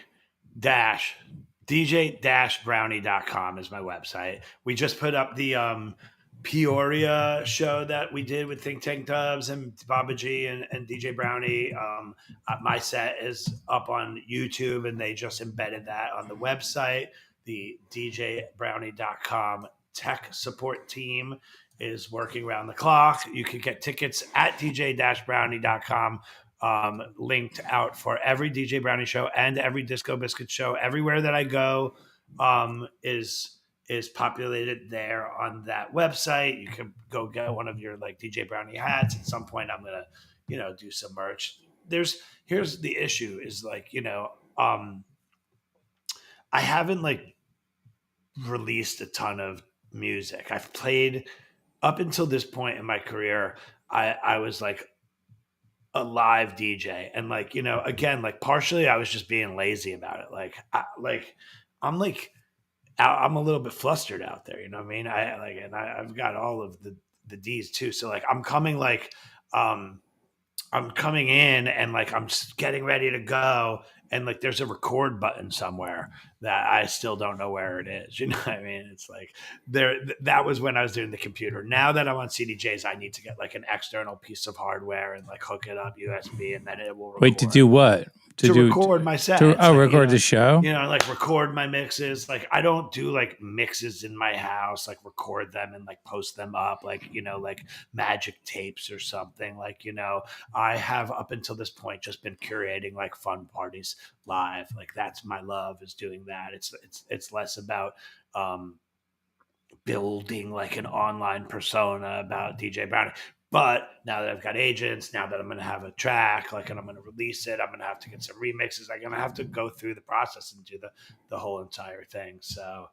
DJ-Brownie.com is my website. We just put up the Peoria show that we did with Think Tank Dubs and Baba G and DJ Brownie. My set is up on YouTube, and they just embedded that on the website. The DJBrownie.com tech support team is working around the clock. You can get tickets at DJ-Brownie.com. Linked out for every DJ Brownie show and every Disco Biscuit show. Everywhere that I go is populated there on that website. You can go get one of your like DJ Brownie hats. At some point I'm gonna, do some merch. Here's the issue is like, I haven't like released a ton of music. I've played up until this point in my career. I was like a live DJ, and like, again, like partially I was just being lazy about it. I'm a little bit flustered out there. You know what I mean? I've got all of the D's too. So like, I'm coming in and like, I'm just getting ready to go. And like, there's a record button somewhere that I still don't know where it is. You know what I mean? It's like that was when I was doing the computer. Now that I'm on CDJs, I need to get like an external piece of hardware and like hook it up USB, and then it will record. Wait, to do what? To record my set. Record the show? Like record my mixes. Like I don't do like mixes in my house, like record them and like post them up, like, like magic tapes or something. Like, I have up until this point just been curating like fun parties live. Like that's my love, is doing that. It's less about building like an online persona about DJ Brownie. But now that I've got agents, now that I'm going to have a track, like, and I'm going to release it, I'm going to have to get some remixes. I'm going to have to go through the process and do the whole entire thing. So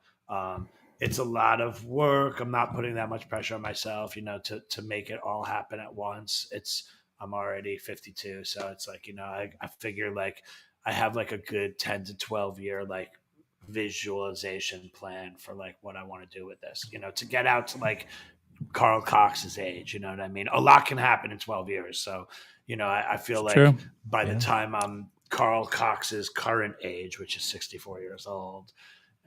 it's a lot of work. I'm not putting that much pressure on myself, to make it all happen at once. I'm already 52. So it's like, I figure like I have like a good 10 to 12 year, like, visualization plan for like what I want to do with this, to get out to like Carl Cox's age, you know what I mean? A lot can happen in 12 years. So, I feel like by the time I'm Carl Cox's current age, which is 64 years old.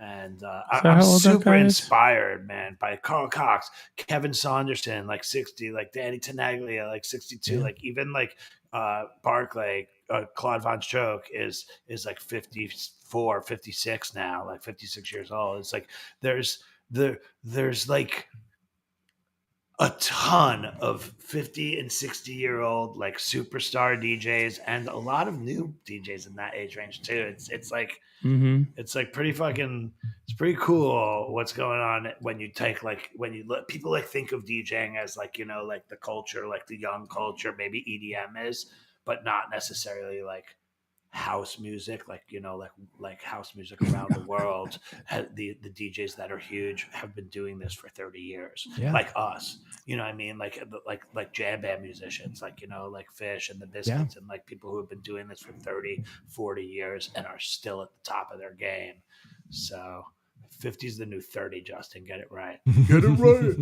And So I'm how old that super guy is? inspired, man, by Carl Cox, Kevin Saunderson, like 60, like Danny Tenaglia, like 62, like even like Barclay, Claude Von Stroke is like 54, 56 now, like 56 years old. It's like there's like a ton of 50 and 60-year-old like superstar DJs and a lot of new DJs in that age range too. It's like it's like pretty fucking it's pretty cool what's going on when you take like when you let people like think of DJing as like, you know, like the culture, like the young culture, maybe EDM is, but not necessarily like house music, like, you know, like house music around the world. The DJs that are huge have been doing this for 30 years, like us, you know what I mean, like jam band musicians, like, you know, like Fish and the Biscuits, and like people who have been doing this for 30-40 years and are still at the top of their game. So 50 is the new 30. Justin, get it right. Get it right.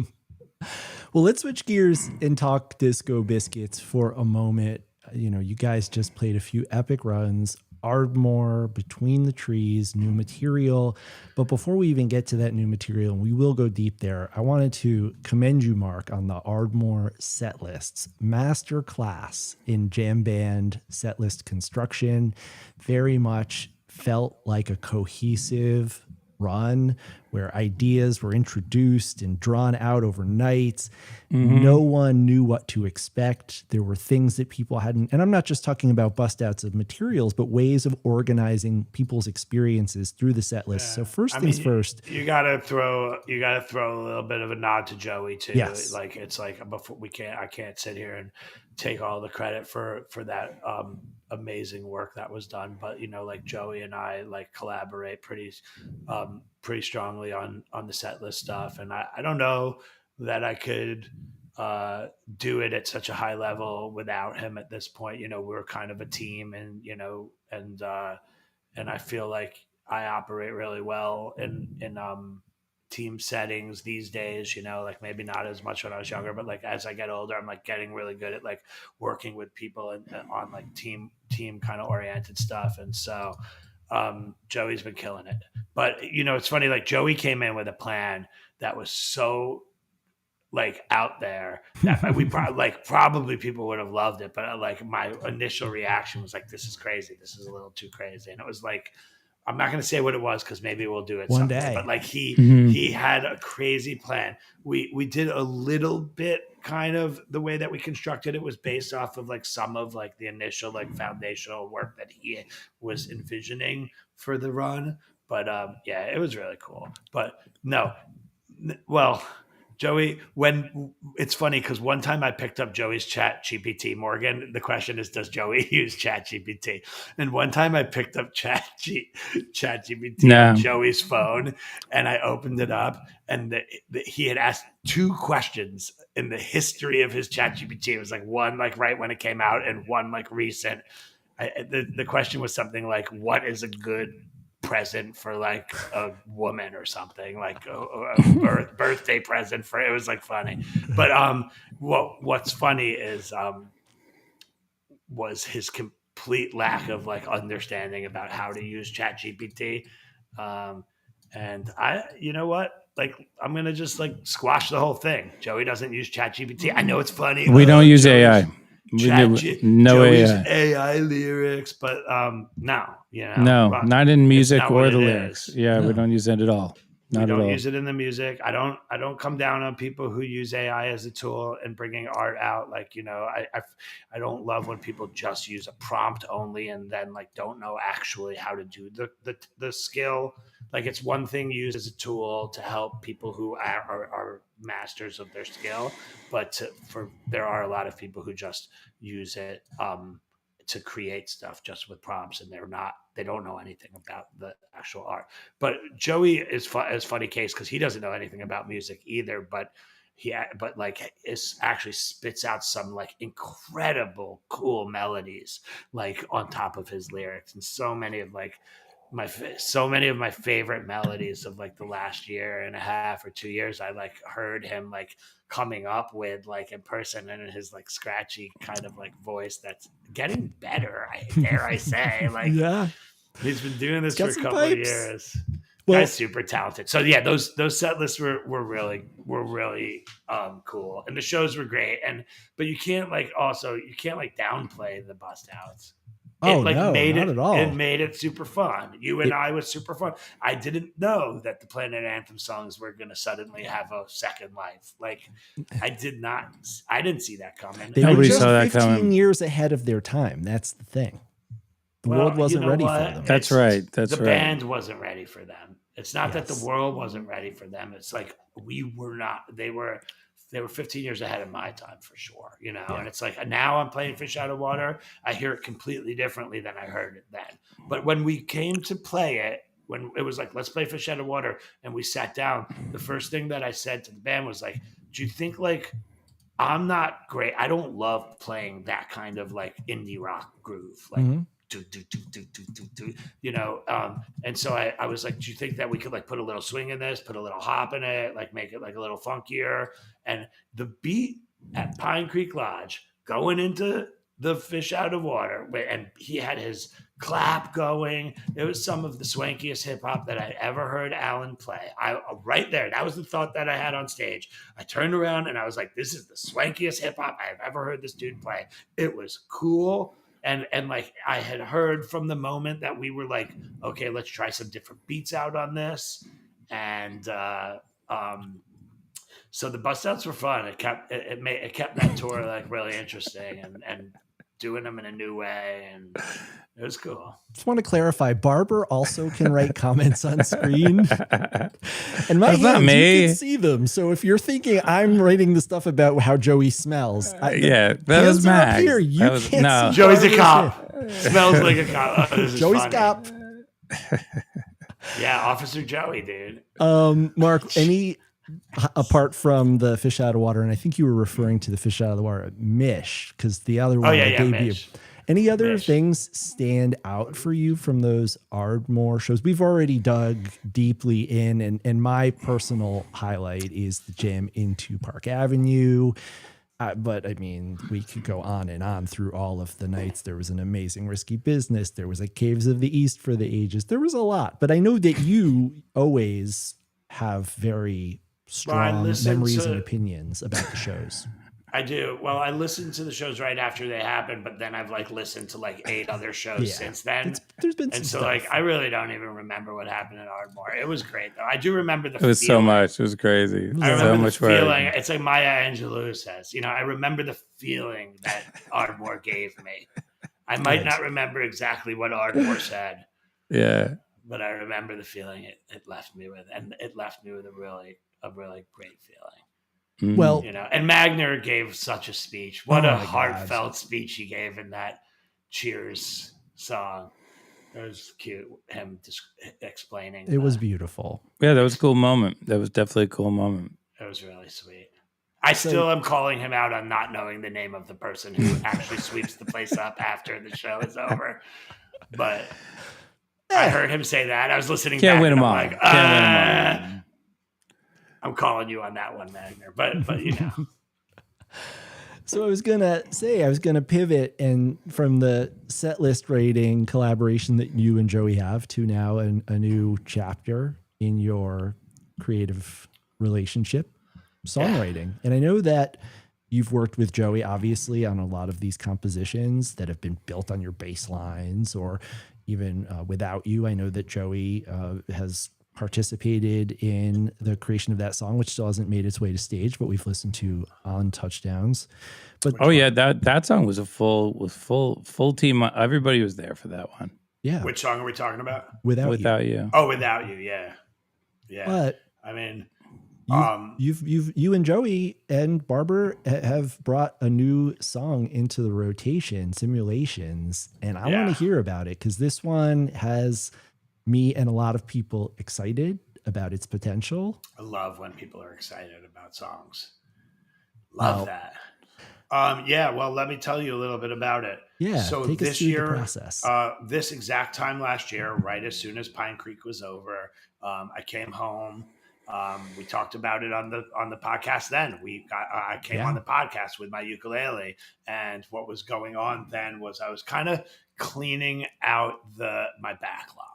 Well, let's switch gears and talk Disco Biscuits for a moment. You know, you guys just played a few epic runs, Ardmore, Between the Trees, new material. But before we even get to that new material, and we will go deep there, I wanted to commend you, Marc, on the Ardmore set lists. Master class in jam band set list construction. Very much felt like a cohesive run where ideas were introduced and drawn out over nights. No one knew what to expect. There were things that people hadn't, and I'm not just talking about bust outs of materials, but ways of organizing people's experiences through the set list. So things first, you gotta throw a little bit of a nod to Joey too. Yes. Like it's like before I can't sit here and take all the credit for that amazing work that was done, but you know, like Joey and I like collaborate pretty strongly on the set list stuff, and I don't know that I could do it at such a high level without him at this point. You know, we're kind of a team, and you know, and I feel like I operate really well in team settings these days, you know, like maybe not as much when I was younger, but like as I get older, I'm like getting really good at like working with people and on like team kind of oriented stuff. And so Joey's been killing it. But you know, it's funny, like Joey came in with a plan that was so like out there that we probably people would have loved it, but like my initial reaction was like, this is crazy, this is a little too crazy. And it was like, I'm not going to say what it was because maybe we'll do it one someday, day. but like he had a crazy plan. We did a little bit kind of the way that we constructed it was based off of like some of like the initial like foundational work that he was envisioning for the run. But yeah, it was really cool. But no, well, Joey, when it's funny because one time I picked up Joey's Chat GPT. Morgan, the question is, does Joey use Chat GPT? And one time I picked up Chat GPT on Joey's phone, and I opened it up, and he had asked 2 questions in the history of his Chat GPT. It was like one like right when it came out, and one like recent. The question was something like, "What is a good present for like a woman or something, like a birthday present for," it was like funny. But what's funny is was his complete lack of like understanding about how to use Chat GPT. And I, you know what, like I'm gonna just like squash the whole thing. Joey doesn't use Chat GPT. I know it's funny, we don't use Joey's, AI. Joey's AI lyrics, but no, you know, not in music not or the lyrics. Is. We don't use it at all. We don't use it in the music. I don't come down on people who use AI as a tool and bringing art out. Like, you know, I don't love when people just use a prompt only and then like don't know actually how to do the skill. Like it's one thing used as a tool to help people who are masters of their skill, but there are a lot of people who just use it to create stuff just with prompts, and they don't know anything about the actual art. But Joey is funny case because he doesn't know anything about music either, but like it actually spits out some like incredible cool melodies like on top of his lyrics, and so many of like so many of my favorite melodies of like the last year and a half or 2 years, I like heard him like coming up with like in person, and in his like scratchy kind of like voice that's getting better. Dare I say, like he's been doing this for a couple of years. Well, guy's super talented. So yeah, those set lists were really cool, and the shows were great. But you can't like downplay the bust outs. Not at all. It made it super fun. I was super fun. I didn't know that the Planet Anthem songs were going to suddenly have a second life. Like I didn't see that coming. They were just 15 years ahead of their time. That's the thing. The world wasn't ready for them. That's right. The band wasn't ready for them. It's not that the world wasn't ready for them. It's like we were not. They were 15 years ahead of my time for sure, you know? Yeah. And it's like, now I'm playing Fish Out of Water. I hear it completely differently than I heard it then. But when we came to play it, when it was like, let's play Fish Out of Water, and we sat down, the first thing that I said to the band was like, do you think like, I'm not great. I don't love playing that kind of like indie rock groove. Like, you know, and so I was like, do you think that we could like put a little swing in this, put a little hop in it, like make it like a little funkier? And the beat at Pine Creek Lodge going into the Fish Out of Water, and he had his clap going. It was some of the swankiest hip hop that I ever heard Alan play. Right there, that was the thought that I had on stage. I turned around and I was like, this is the swankiest hip hop I have ever heard this dude play. It was cool. And like I had heard from the moment that we were like, okay, let's try some different beats out on this. And so the bust outs were fun. It kept that tour like really interesting and doing them in a new way, and it was cool. Just want to clarify, Barber also can write comments on screen. And my hands, you can see them. So if you're thinking I'm writing the stuff about how Joey smells, that was Max. Here. You can't see Joey's a cop. Smells like a cop. Joey's a cop. Yeah, Officer Joey, dude. Mark, apart from the Fish Out of Water, and I think you were referring to the Fish Out of the Water, Mish, because the other one Mish. Any other things stand out for you from those Ardmore shows? We've already dug deeply in, and my personal highlight is the jam into Park Avenue. But I mean, we could go on and on through all of the nights. There was an amazing Risky Business. There was a Caves of the East for the ages. There was a lot, but I know that you always have very strong memories and opinions about the shows. I do. Well, I listened to the shows right after they happened, but then I've like listened to like 8 other shows since then. There's been some stuff. Like I really don't even remember what happened at Ardmore. It was great though. I do remember the. It was feeling. So much. It was crazy. I remember so much feeling. It's like Maya Angelou says. You know, I remember the feeling that Ardmore gave me. I might not remember exactly what Ardmore said. Yeah. But I remember the feeling it left me with, and it left me with a really great feeling. Well, you know, and Magner gave such a speech. What a heartfelt speech he gave in that Cheers song. It was cute. Him just explaining. It was beautiful. Yeah, that was a cool moment. That was definitely a cool moment. It was really sweet. I still am calling him out on not knowing the name of the person who actually sweeps the place up after the show is over. But I heard him say that. I was listening Can't back win and them I'm all. like, Can't win them all. I'm calling you on that one, Magner. But you know. So I was gonna pivot and from the set list rating collaboration that you and Joey have to now a new chapter in your creative relationship, songwriting. And I know that you've worked with Joey obviously on a lot of these compositions that have been built on your bass lines or even without you. I know that Joey has participated in the creation of that song, which still hasn't made its way to stage, but we've listened to on Touchdowns. But that song was full team. Everybody was there for that one. Yeah. Which song are we talking about? Without you. Oh, Without You. Yeah. Yeah. But I mean, you and Joey and Barber have brought a new song into the rotation, Simulations, and I want to hear about it because this one has me and a lot of people excited about its potential. I love when people are excited about songs. Love that. Yeah, well, let me tell you a little bit about it. Yeah, So take us this through the year, process. this exact time last year, right as soon as Pine Creek was over, I came home. We talked about it on the podcast. Then I came on the podcast with my ukulele, and what was going on then was I was kind of cleaning out my backlog.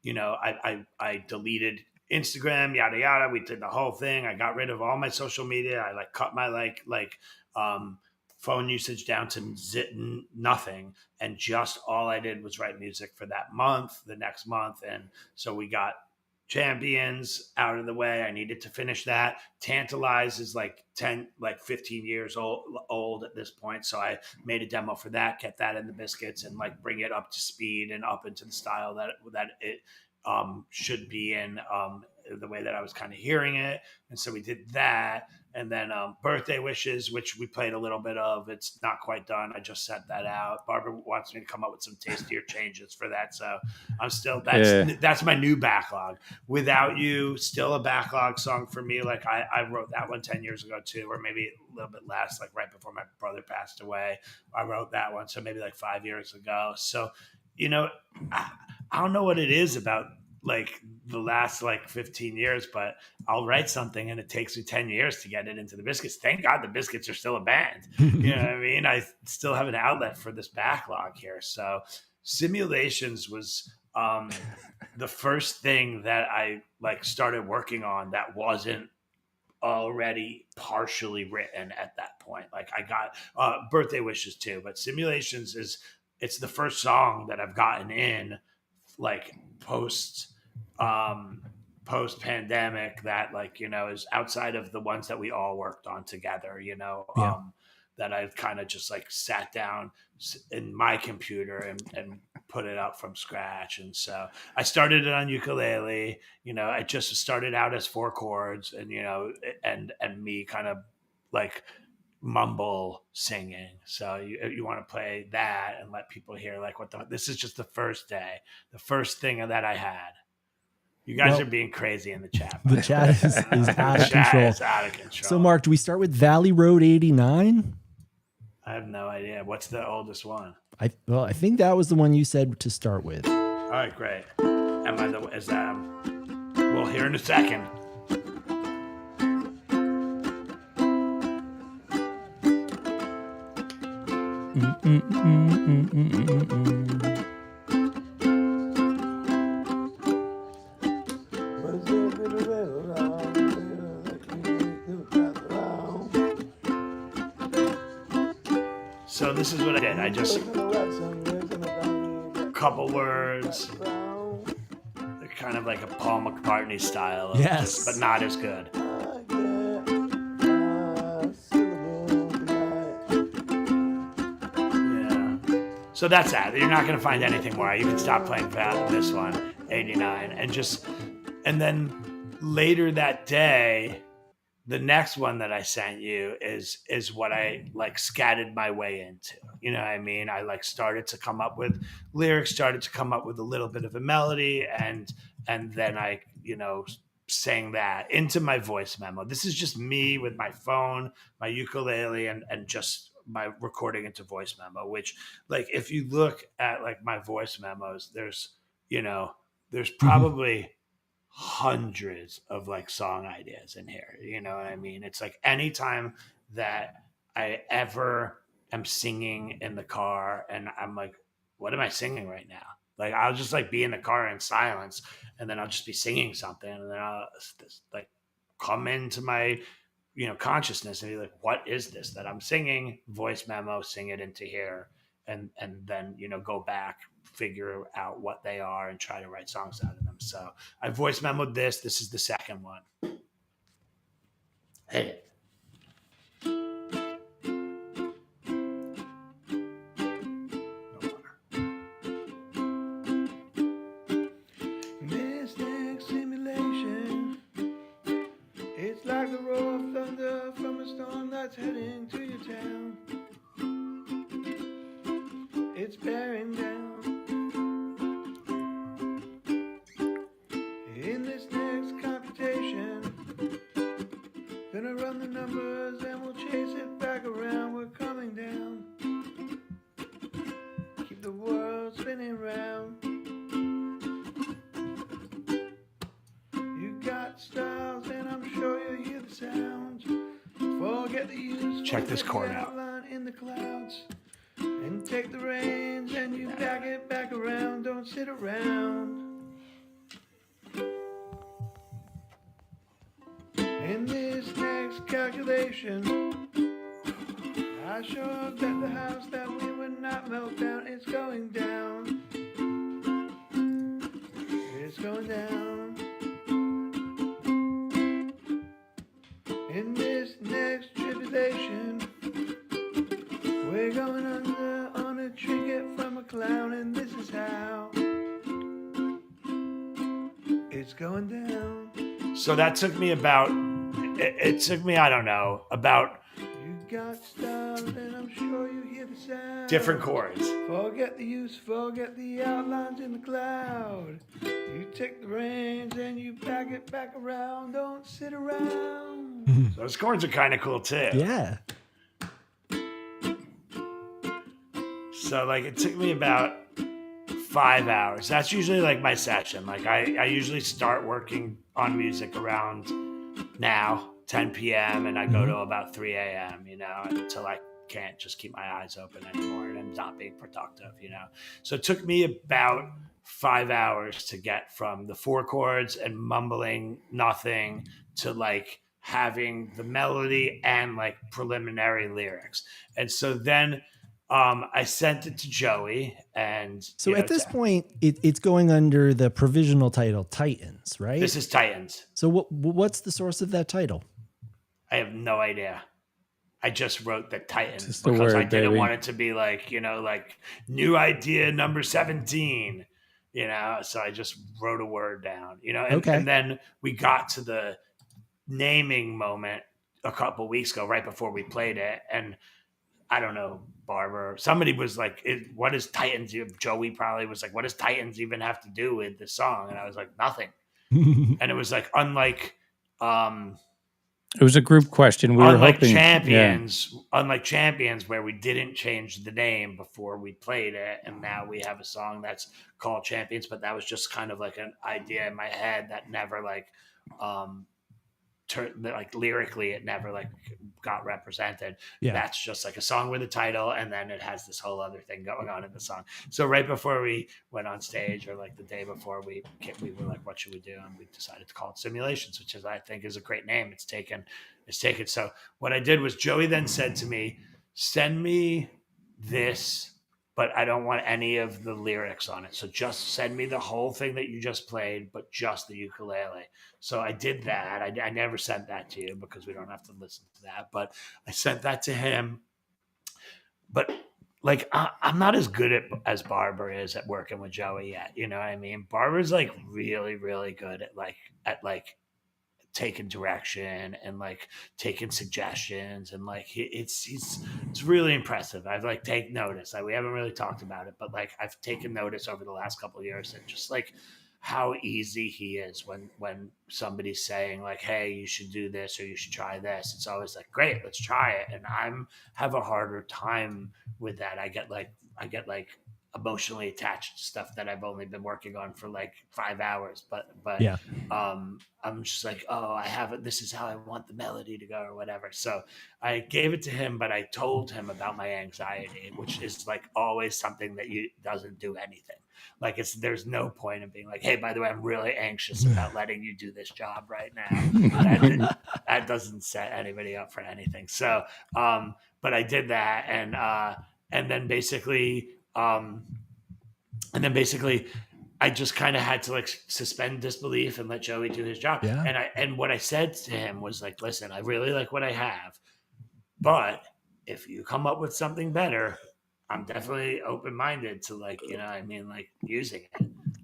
I deleted Instagram, yada yada. We did the whole thing. I got rid of all my social media. I cut my um, phone usage down to nothing, and just all I did was write music for that month, the next month. And so we got Champions out of the way. I needed to finish that. Tantalize is 15 years old at this point, so I made a demo for that, get that in the Biscuits, and bring it up to speed and up into the style that it should be in, the way that I was kind of hearing it. And so we did that. And then Birthday Wishes, which we played a little bit of. It's not quite done. I just sent that out. Barbara wants me to come up with some tastier changes for that. So I'm still, that's my new backlog. Without You, still a backlog song for me. I wrote that one 10 years ago too, or maybe a little bit less, right before my brother passed away. I wrote that one. So maybe 5 years ago. So, I don't know what it is about the last 15 years, but I'll write something and it takes me 10 years to get it into the Biscuits. Thank God the Biscuits are still a band. You know what I mean? I still have an outlet for this backlog here. So Simulations was the first thing that I started working on that wasn't already partially written at that point. I got Birthday Wishes too, but Simulations it's the first song that I've gotten in post pandemic that is outside of the ones that we all worked on together, that I've kind of just sat down in my computer and put it up from scratch. And so I started it on ukulele. I just started out as 4 chords and and me kind of mumble singing. So you want to play that and let people hear this is just the first thing that I had. You guys are being crazy in the chat. The chat is out of control. It's out of control. So Mark, do we start with Valley Road 89? I have no idea. What's the oldest one? I think that was the one you said to start with. All right, great. We'll hear in a second. So this is what I did. I just a couple words, kind of like a Paul McCartney style, but not as good. So that's that. You're not going to find anything more. You can stop playing this one, 89, and then later that day, the next one that I sent you is what I scattered my way into. You know what I mean? I started to come up with lyrics, started to come up with a little bit of a melody, and then I sang that into my voice memo. This is just me with my phone, my ukulele, and just my recording into voice memo, which if you look at my voice memos, there's probably hundreds of song ideas in here. You know what I mean? It's anytime that I ever am singing in the car and I'm what am I singing right now? I'll just be in the car in silence, and then I'll just be singing something, and then I'll come into my consciousness and be what is this that I'm singing? Voice memo, sing it into here, and then go back, figure out what they are, and try to write songs out of them. So I voice memoed this. This is the second one. Hey. This next simulation, it's like the roar of thunder from a storm that's heading to your town. It's bearing down. In this next computation, gonna run got styles, and I'm sure you hear the sounds. Forget the use. Check this chord out. Outline in the clouds, and take the reins, and you back it back around. Don't sit around. In this next calculation, I sure bet the house that we would not melt down. It's going down. It's going down. In this next tribulation, we're going under on a trinket from a clown, and this is how it's going down. So that took me about, it took me, I don't know, about You got style, and I'm sure you hear the sound. different chords. Forget the use, forget the outlines in the cloud. You take the reins and you back it back around. Don't sit around. Those chords are kind of cool too. Yeah. So like it took me about 5 hours. That's usually like my session. Like I usually start working on music around now, 10 p.m. and I go to about 3 a.m., you know, until I can't just keep my eyes open anymore and I'm not being productive, you know. So it took me about 5 hours to get from the 4 chords and mumbling nothing to like having the melody and like preliminary lyrics. And so then I sent it to Joey, and So at this point, it's going under the provisional title Titans, right? this is Titans. So what's the source of that title? I have no idea. I just wrote the Titans Just the because I word, didn't baby. want it to be like, you know, like new idea number 17, you know? So I just wrote a word down, you know? And, Okay. and then we got to the naming moment a couple weeks ago, right before we played it. And I don't know, Barber, somebody was like, what does Titans, Joey probably was like, what does Titans even have to do with the song? And I was like, nothing. And it was like, unlike, It was a group question. We were unlike hoping. unlike Champions, where we didn't change the name before we played it, and now we have a song that's called Champions, but that was just kind of like an idea in my head that never like like lyrically it never like got represented. Yeah. That's just like a song with a title, and then it has this whole other thing going on in the song. So right before we went on stage, or like the day before, we were like, what should we do? And we decided to call it Simulations, which is, I think, is a great name. It's taken. So what I did was, Joey then said to me, send me this, but I don't want any of the lyrics on it. So just send me the whole thing that you just played, but just the ukulele. So I did that. I never sent that to you because we don't have to listen to that, but I sent that to him. But like, I'm not as good as Barber is at working with Joey yet. You know what I mean? Barber's like really, really good at taking direction and like taking suggestions, and like it's really impressive. I've like take notice. We haven't really talked about it, but like I've taken notice over the last couple of years, and just like how easy he is when somebody's saying like, hey, you should do this or you should try this. It's always like, great, let's try it. And have a harder time with that. I get like emotionally attached to stuff that I've only been working on for like 5 hours, but Yeah. I'm just like, oh, I have it. This is how I want the melody to go or whatever. So I gave it to him, but I told him about my anxiety, which is like always something that doesn't do anything. Like there's no point in being like, hey, by the way, I'm really anxious about letting you do this job right now. That doesn't set anybody up for anything. So, but I did that. And then basically, I just kind of had to like suspend disbelief and let Joey do his job. Yeah. And what I said to him was like, listen, I really like what I have, but if you come up with something better, I'm definitely open-minded to like, you know, I mean, like using it.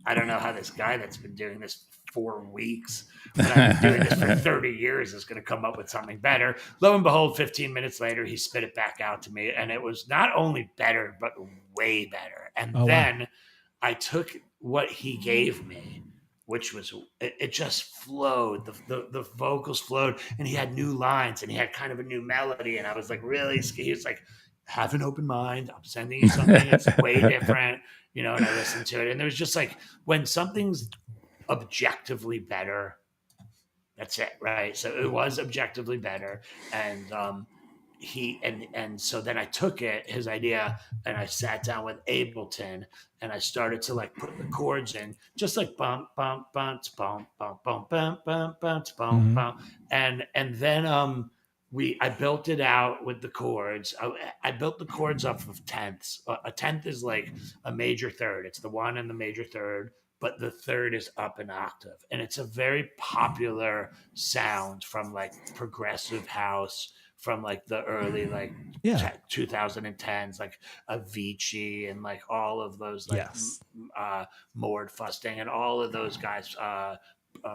I don't know how this guy that's been doing this 4 weeks, but I've been doing this for 30 years, is going to come up with something better. Lo and behold, 15 minutes later, he spit it back out to me, and it was not only better, but way better. And then I took what he gave me, which was, it just flowed. The vocals flowed, and he had new lines, and he had kind of a new melody. And I was like, really? He was like, have an open mind. I'm sending you something that's way different, you know, and I listened to it. And there was just like, when something's objectively better, That's it, right? So it was objectively better, and so then I took his idea, and I sat down with Ableton, and I started to like put the chords in, just like bump bump bump bump bump bump bump bump bump bump bump, and then I built it out with the chords. I built the chords off of tenths. A tenth is like a major third. It's the one and the major third, but the third is up an octave, and it's a very popular sound from like progressive house from like the early like 2010s, like Avicii and like all of those like Mord Fusting and all of those guys,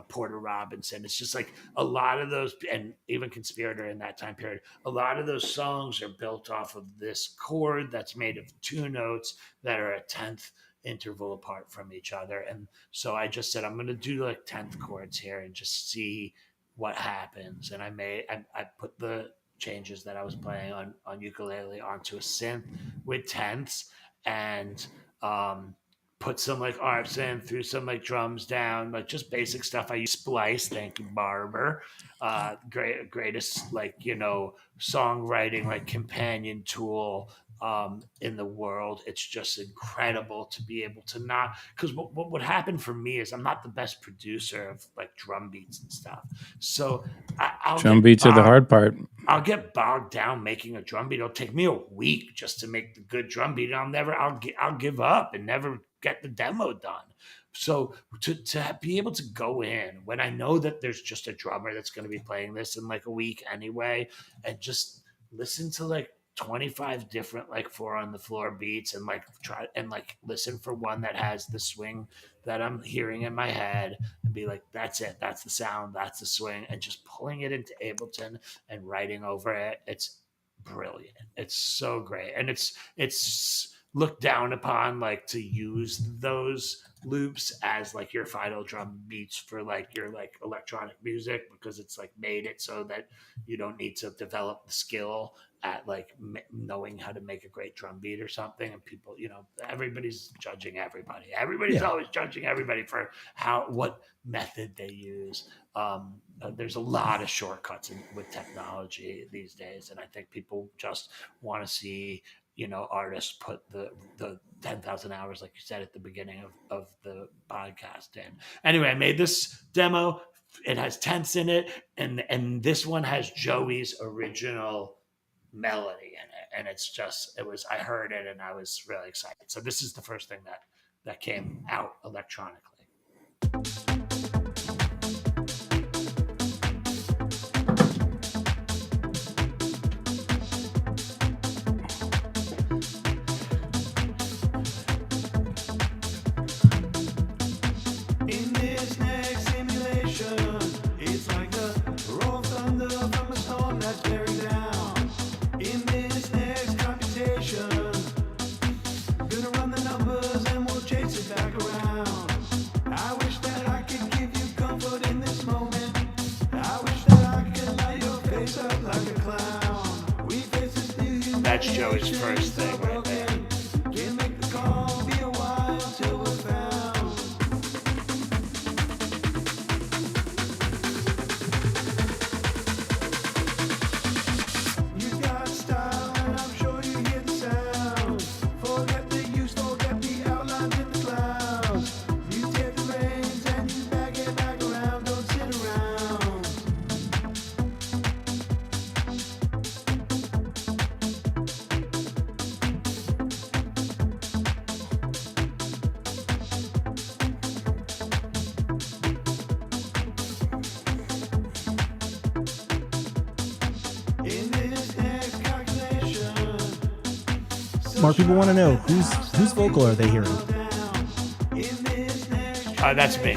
Porter Robinson. It's just like a lot of those, and even Conspirator in that time period, a lot of those songs are built off of this chord that's made of two notes that are a tenth interval apart from each other. And so I just said, I'm going to do like 10th chords here and just see what happens. And I put the changes that I was playing on ukulele onto a synth with tenths, and put some like arps in, threw some like drums down, like just basic stuff. I use Splice, thank you, Barber. Greatest like, you know, songwriting like companion tool in the world. It's just incredible to be able to not, because what would happen for me is I'm not the best producer of like drum beats and stuff. So drum beats are the hard part. I'll get bogged down making a drum beat. It'll take me a week just to make the good drum beat. I'll give up and never get the demo done. So to be able to go in when I know that there's just a drummer that's going to be playing this in like a week anyway, and just listen to like 25 different like 4 on the floor beats, and like try and like listen for one that has the swing that I'm hearing in my head, and be like, that's it, that's the sound, that's the swing, and just pulling it into Ableton and writing over it. It's brilliant. It's so great. And it's looked down upon like to use those loops as like your final drum beats for like your like electronic music, because it's like made it so that you don't need to develop the skill at like knowing how to make a great drum beat or something. And people, you know, everybody's judging everybody. Everybody's always judging everybody for what method they use. There's a lot of shortcuts with technology these days, and I think people just want to see, you know, artists put the 10,000 hours, like you said at the beginning of the podcast in. Anyway, I made this demo. It has tenths in it, and this one has Joey's original melody in it. And I heard it and I was really excited. So this is the first thing that came out electronically. That's Joey's first thing right there. Mark, people want to know whose vocal are they hearing? That's me.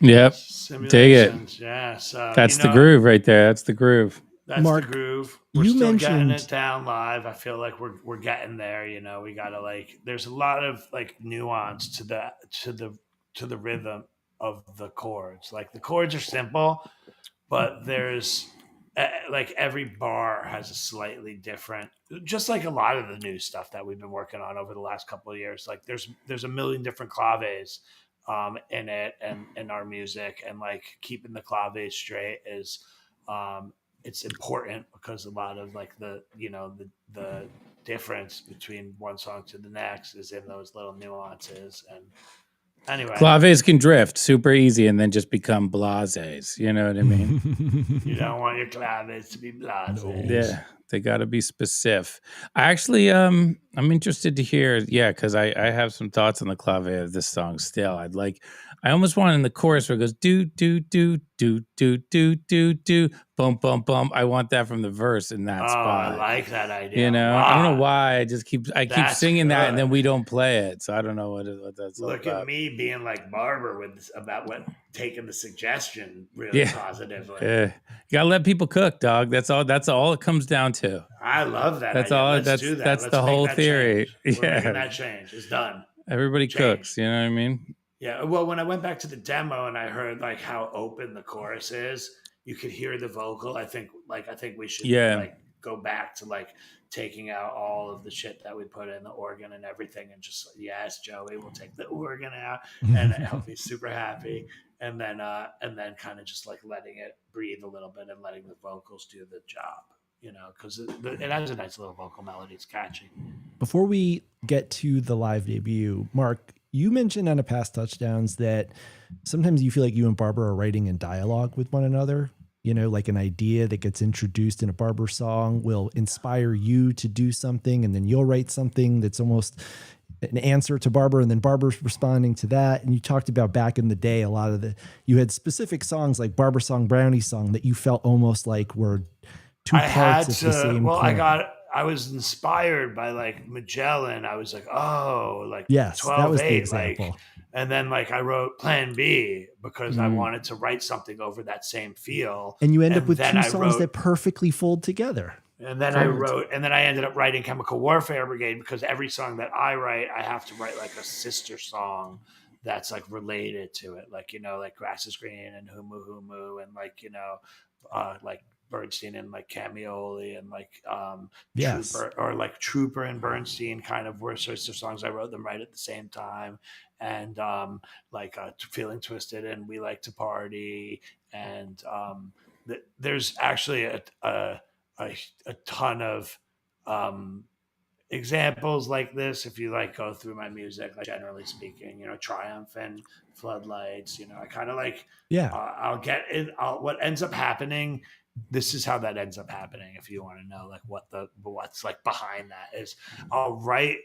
Yep. Dig it. Simulations. Yeah. So That's the groove right there. That's the groove. That's Mark, the groove. We're you still mentioned- getting it down live. I feel like we're getting there. You know, we gotta like. There's a lot of like nuance to the rhythm of the chords. Like the chords are simple, but there's like every bar has a slightly different. Just like a lot of the new stuff that we've been working on over the last couple of years. Like there's a million different claves in it and in our music, and like keeping the claves straight is. It's important because a lot of like the difference between one song to the next is in those little nuances. And anyway, Claves can drift super easy and then just become blases. You know what I mean? you don't want your claves to be blase. Yeah, they got to be specific. I actually, I'm interested to hear, because I have some thoughts on the clave of this song still. I almost want in the chorus where it goes do do do do do do do do bum bum bum. I want that from the verse in that spot. I like that idea. You know, Wow. I don't know why. I keep That's singing that, and good. then we don't play it. So I don't know what that's all Look about. at me being like Barber about what taking the suggestion really positively. Yeah, you gotta let people cook, dog. That's all it comes down to. I love that. That's idea. all. Let's do that. That's Let's the make whole that theory. change. We're Yeah. making that change. It's done. Everybody Change. cooks. You know what I mean? Yeah. Well, when I went back to the demo and I heard like how open the chorus is, you could hear the vocal. I think we should like go back to like taking out all of the shit that we put in the organ and everything, and just yes, Joey, we'll take the organ out, and it'll be super happy. And then kind of just like letting it breathe a little bit and letting the vocals do the job. You know, because it has a nice little vocal melody. It's catchy. Before we get to the live debut, Mark, you mentioned on a past Touchdowns that sometimes you feel like you and Barber are writing in dialogue with one another. You know, like an idea that gets introduced in a Barber song will inspire you to do something, and then you'll write something that's almost an answer to Barber, and then Barber's responding to that. And you talked about back in the day, you had specific songs like Barber song, Brownie song that you felt almost like were two parts of the same. Well, poem. I was inspired by like Magellan. I was like, yes, 12, that was the 8, example. like, and then like I wrote Plan B because I wanted to write something over that same feel. And you end up with two songs that perfectly fold together. And then I ended up writing Chemical Warfare Brigade because every song that I write, I have to write like a sister song that's like related to it. Like, you know, like Grass is Green and Humu Humu and like, you know, like Bernstein and like Camioli and like Trooper, or like Trooper and Bernstein kind of were sister songs. I wrote them right at the same time. And Feeling Twisted and We Like to Party. And there's actually a ton of examples like this if you like go through my music, like generally speaking, you know, Triumphant, Floodlights, you know, I kind of like I'll get it. What ends up happening, this is how that ends up happening, if you want to know like what's like behind that is, I'll write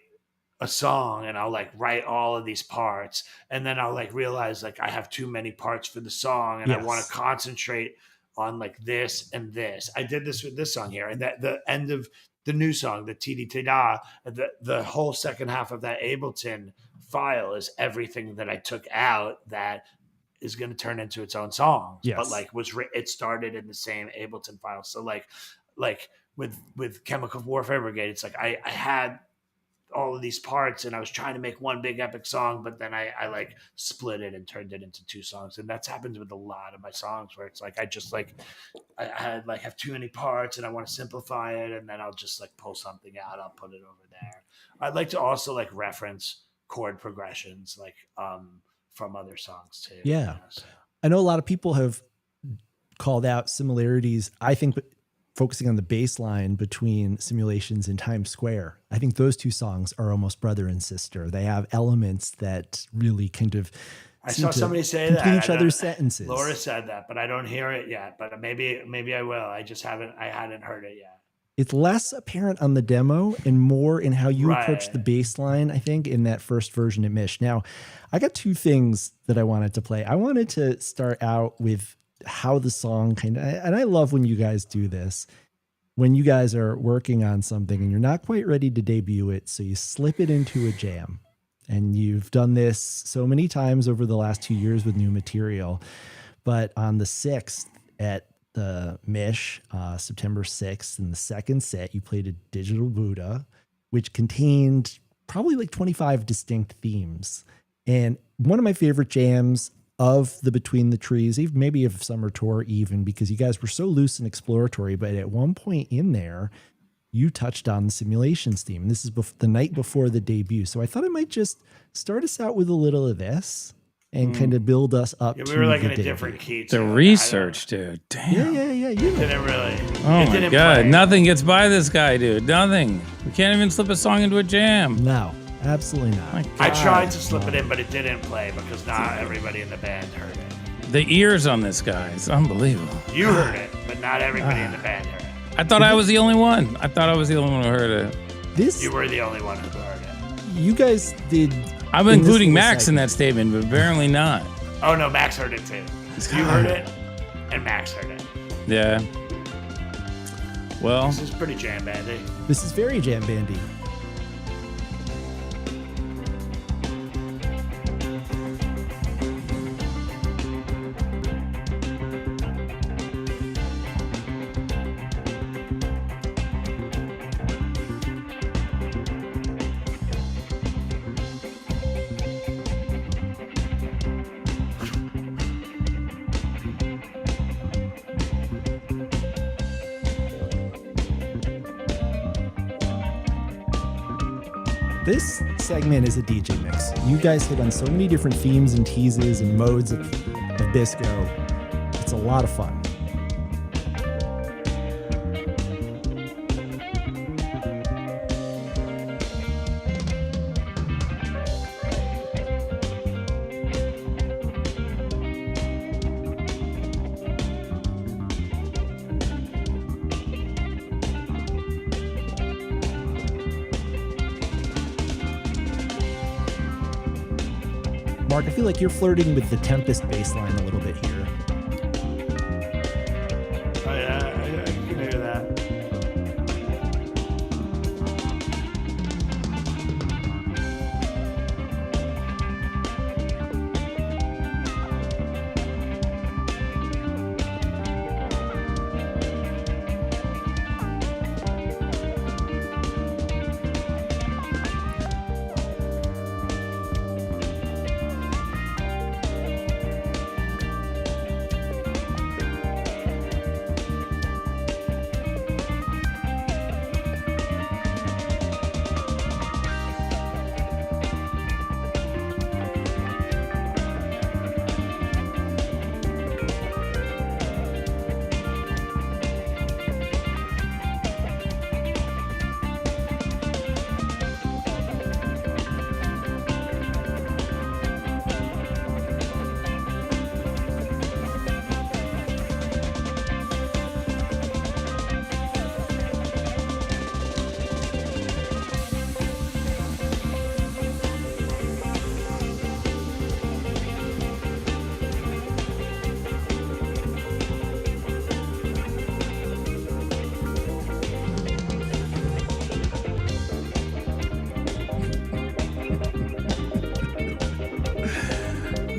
a song and I'll like write all of these parts, and then I'll like realize like I have too many parts for the song, and I want to concentrate on like this and this. I did this with this song here, and that the end of the new song, the TD Da, the whole second half of that Ableton file is everything that I took out that is going to turn into its own song. But like it started in the same Ableton file. So like with Chemical Warfare Brigade, it's like I had all of these parts and I was trying to make one big epic song, but then I like split it and turned it into two songs. And that's happened with a lot of my songs where it's like, I have too many parts and I want to simplify it. And then I'll just like pull something out. I'll put it over there. I'd like to also like reference chord progressions, like, from other songs too. Yeah. You know, so. I know a lot of people have called out similarities. I think focusing on the bass line between Simulations and Times Square, I think those two songs are almost brother and sister. They have elements that really kind of I saw somebody say complete that each other's sentences. Laura said that, but I don't hear it yet. But maybe I will. I hadn't heard it yet. It's less apparent on the demo and more in how you approach the bass line, I think, in that first version at Mish. Now, I got two things that I wanted to play. I wanted to start out with how the song and I love when you guys do this, when you guys are working on something and you're not quite ready to debut it, so you slip it into a jam. And you've done this so many times over the last 2 years with new material. But on the 6th at the Mish, September 6th, in the second set, you played a digital Buddha, which contained probably like 25 distinct themes. And one of my favorite jams of the Between the Trees, even maybe of Summer Tour even, because you guys were so loose and exploratory, but at one point in there, you touched on the simulations theme. And this is the night before the debut. So I thought I might just start us out with a little of this and kind of build us up. Yeah, to we were like the in a debut. different key. The too. research, dude. Damn. Yeah. It didn't really. Oh it my didn't God. play. Nothing gets by this guy, dude. Nothing. We can't even slip a song into a jam. No, absolutely not. My I God. tried to slip it in, but it didn't play because not everybody in the band heard it. The ears on this guy is unbelievable. You heard it, but not everybody in the band heard it. I thought I was the only one. I thought I was the only one who heard it. This, You were the only one who heard it. you guys did. I'm in this including little Max in segment. that statement, but apparently not. Oh no, Max heard it too. You heard it, and Max heard it. Yeah. Well, This is pretty jam bandy. This is very jam bandy. This segment is a DJ mix. You guys hit on so many different themes and teases and modes of Bisco. It's a lot of fun. Mark, I feel like you're flirting with the Tempest bass line a little bit here. Oh yeah, I can hear that.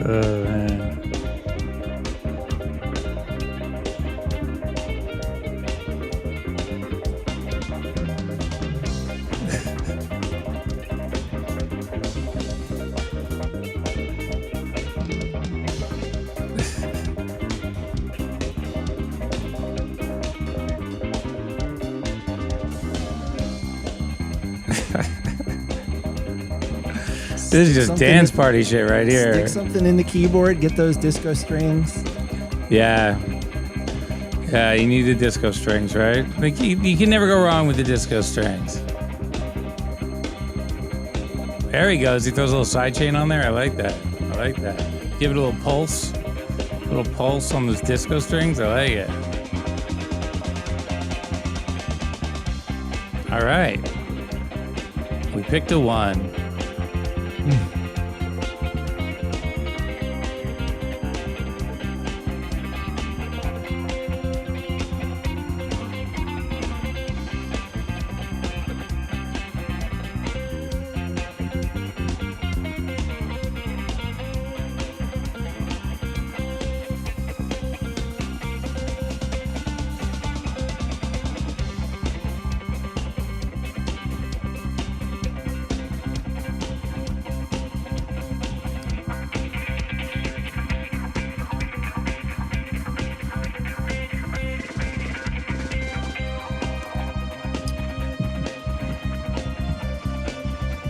oh man. This is just Something dance that- party shit right here. Stick something in the keyboard, get those disco strings. Yeah. Yeah, you need the disco strings, right? Like you can never go wrong with the disco strings. There he goes. He throws a little sidechain on there. I like that. I like that. Give it a little pulse. A little pulse on those disco strings. I like it. All right. We picked a one.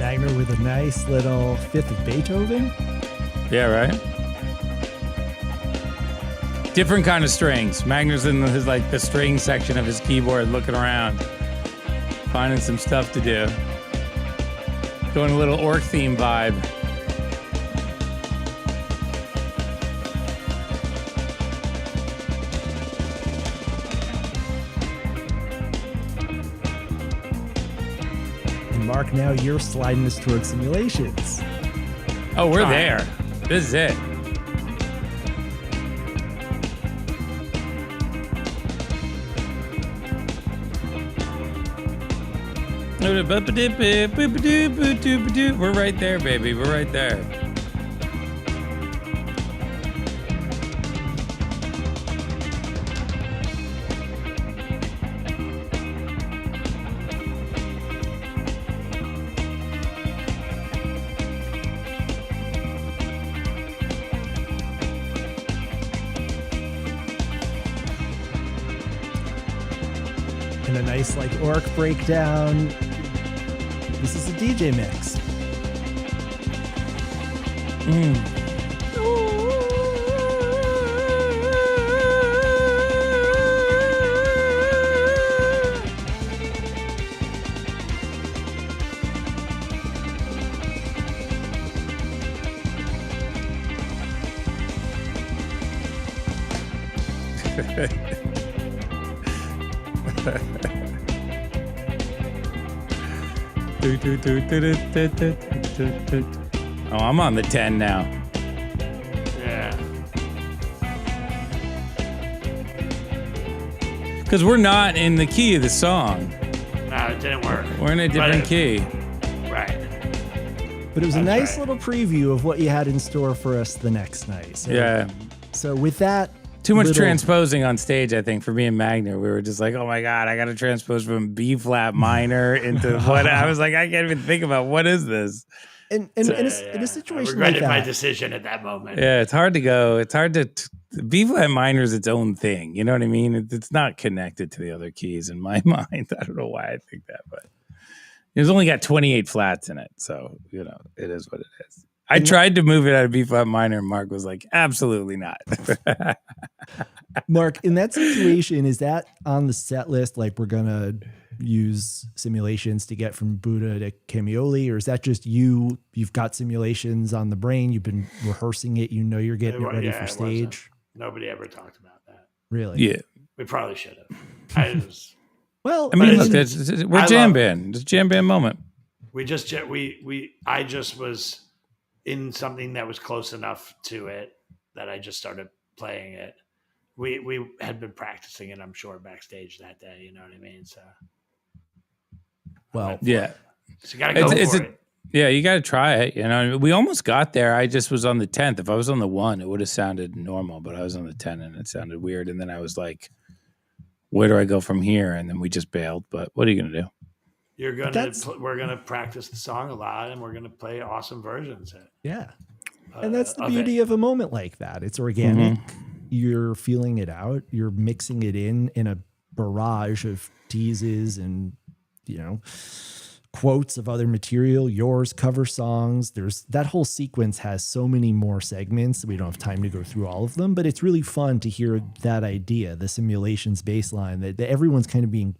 Magner with a nice little fifth of Beethoven. Yeah, right? Different kind of strings. Magner's in his like the string section of his keyboard looking around, finding some stuff to do. Going a little orc theme vibe. And Mark, now you're sliding us towards simulations. Oh, we're there. This is it. We're right there, baby. We're right there. And a nice like orc breakdown. This is a DJ mix. Oh, I'm on the 10 now. Yeah. Because we're not in the key of the song. No, it didn't work. We're in a different key. Right. But it was a That's nice right. little preview of what you had in store for us the next night. So, Yeah. So with that, Too much little- transposing on stage, I think, for me and Magner. We were just like, oh my God, I got to transpose from B flat minor into what? I was like, I can't even think about what is this? in a I situation like regretted my that, decision at that moment. Yeah, it's hard to go. It's hard to. B flat minor is its own thing. You know what I mean? It's not connected to the other keys in my mind. I don't know why I think that, but it's only got 28 flats in it. So, you know, it is what it is. I tried to move it out of B flat minor, and Mark was like, absolutely not. Mark, in that situation, is that on the set list? Like we're gonna use simulations to get from Buddha to Camioli, or is that just you've got simulations on the brain, you've been rehearsing it, you know you're getting it ready for it stage? wasn't. Nobody ever talked about that. Really? Yeah. We probably should have. Well, I mean, But look, we're jam band. It's a jam band moment. I just was in something that was close enough to it that I just started playing it. We had been practicing it, I'm sure, backstage that day. You know what I mean? So, well, Yeah. so you got to go for it. Yeah, you got to try it. You know, we almost got there. I just was on the 10th. If I was on the 1, it would have sounded normal, but I was on the 10 and it sounded weird. And then I was like, where do I go from here? And then we just bailed. But what are you going to do? We're gonna practice the song a lot, and we're gonna play awesome versions. yeah. And that's the beauty of a moment like that. It's organic. You're feeling it out. You're mixing it in a barrage of teases and, you know, quotes of other material, yours, cover songs. There's that whole sequence has so many more segments. We don't have time to go through all of them, but it's really fun to hear that idea, the simulations baseline, that everyone's kind of being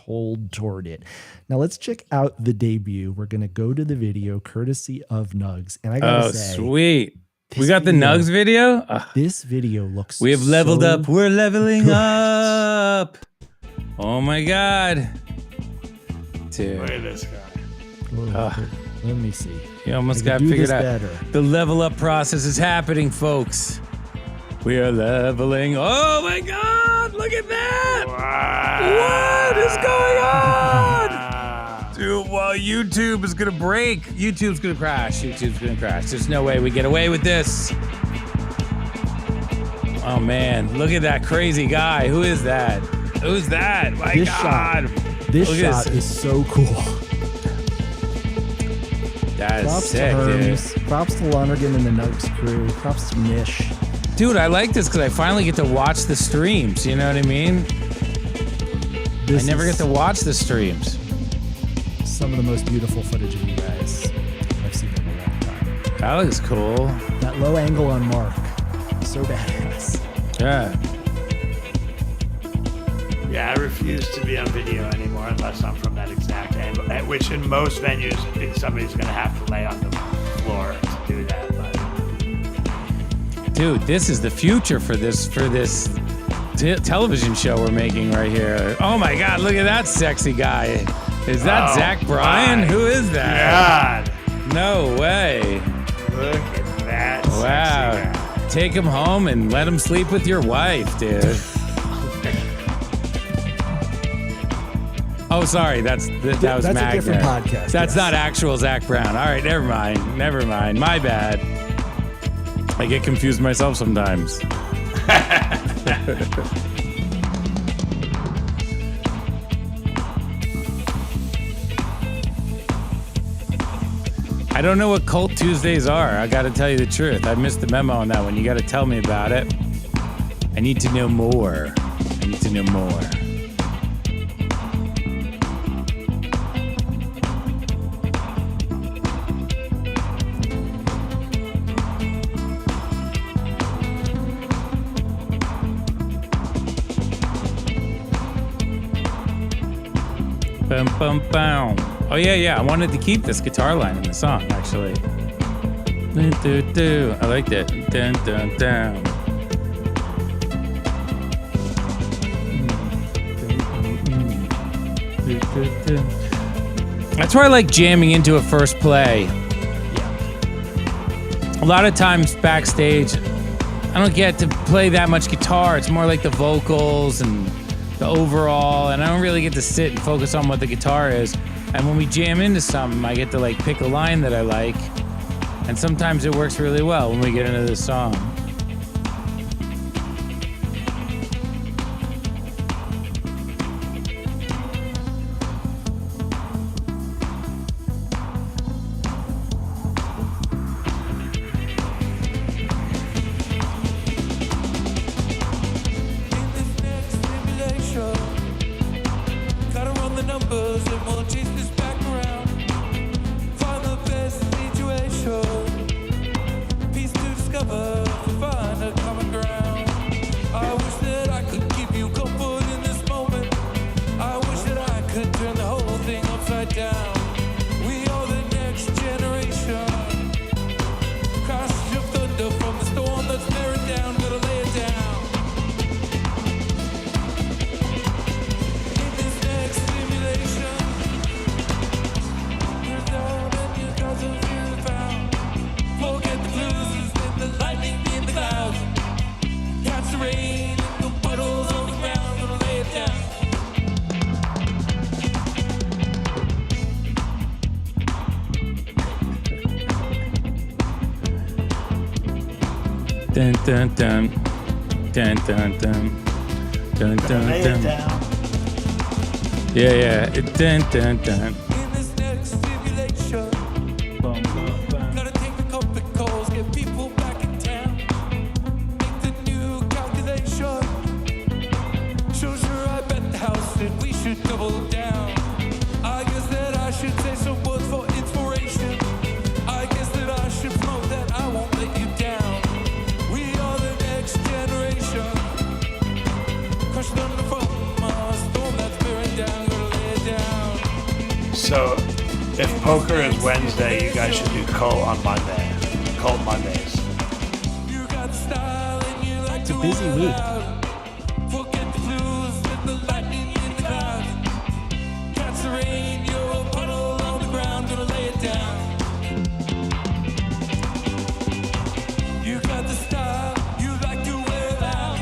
pulled toward it. Now let's check out the debut. We're going to go to the video courtesy of Nugs. And I got to say, sweet. We got the video- Nugs video. this video looks We have leveled so up. We're leveling good. up. Oh my God. Dude. Look at this guy. Let me see. You almost I got can do figured this out. better. The level up process is happening, folks. We are leveling. Oh my God. Look at that. Wow. What is going on? Dude, well, YouTube is going to break. YouTube's going to crash. YouTube's going to crash. There's no way we get away with this. Oh, man. Look at that crazy guy. Who is that? Who's that? My This God. This Look at shot this. is so cool. That is Props sick, to dude. Herms. Props to Lonergan and the Nugs crew. Props to Mish. Dude, I like this because I finally get to watch the streams. You know what I mean? I never get to watch the streams. some of the most beautiful footage of you guys I've seen in a long time. That looks cool. That low angle on Mark, so badass. Yeah. Yeah, I refuse to be on video anymore unless I'm from that exact angle, which in most venues, somebody's going to have to lay on the floor to do that. But Dude, this is the future for this television show we're making right here. Oh my God, look at that sexy guy. Is that Zach Bryan? Who is that? God. No way. Look at that Wow. sexy guy. Take him home and let him sleep with your wife, dude. Oh, sorry. That was That's Magner. a different podcast. That's yes. not actual Zach Brown. All right, never mind. My bad. I get confused myself sometimes. I don't know what Cult Tuesdays are. I got to tell you the truth. I missed the memo on that one. You got to tell me about it. I need to know more. Bum, bum, bum. Oh, yeah. I wanted to keep this guitar line in the song, actually. Dun, dun, dun. I like that. Dun, dun, dun. That's where I like jamming into a first play. A lot of times backstage, I don't get to play that much guitar. It's more like the vocals and the overall, and I don't really get to sit and focus on what the guitar is. And when we jam into something, I get to like pick a line that I like, and sometimes it works really well when we get into the song. Dun dun dun dun dun dun dun dun Lay it dun. down. Yeah. Dun dun dun. In this next simulation, Bum, bum, bum. gotta take a couple of calls, get people back in town. Make the new calculation. Shows her I bet the house that we should double down. I guess that I should say some words for inspiration. I guess that I should promote that I won't let you down. We are the next generation. Crushed under from a storm that's bearing down, gonna lay it down. So, if poker is Wednesday, you guys should do Cult on Monday. Cult Mondays. You got style and you like It's a to busy wear it week. out. Forget the blues with the lightning in the clouds. Catch the rain, you're a puddle on the ground, gonna lay it down. You got the style, you like to wear it out.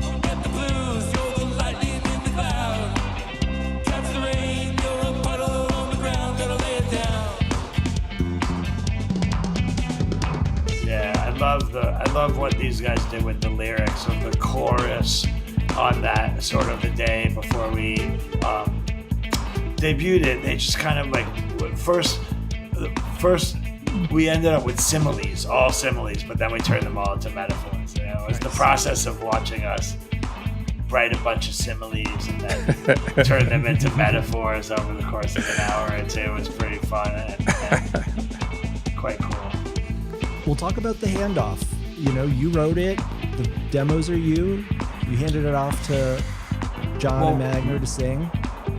Forget the blues, you're the lightning in the clouds. Catch the rain, you're a puddle on the ground, gonna lay it down. Yeah, I love what these guys did with the lyrics of the chorus on that sort of the day before we debuted it. They just kind of like first we ended up with similes, all similes, but then we turned them all into metaphors. You know, it was the process of watching us write a bunch of similes and then turn them into metaphors over the course of an hour or two. It was pretty fun and quite cool. We'll talk about the handoff. You know, you wrote it. The demos are you. You handed it off to John and Magner to sing.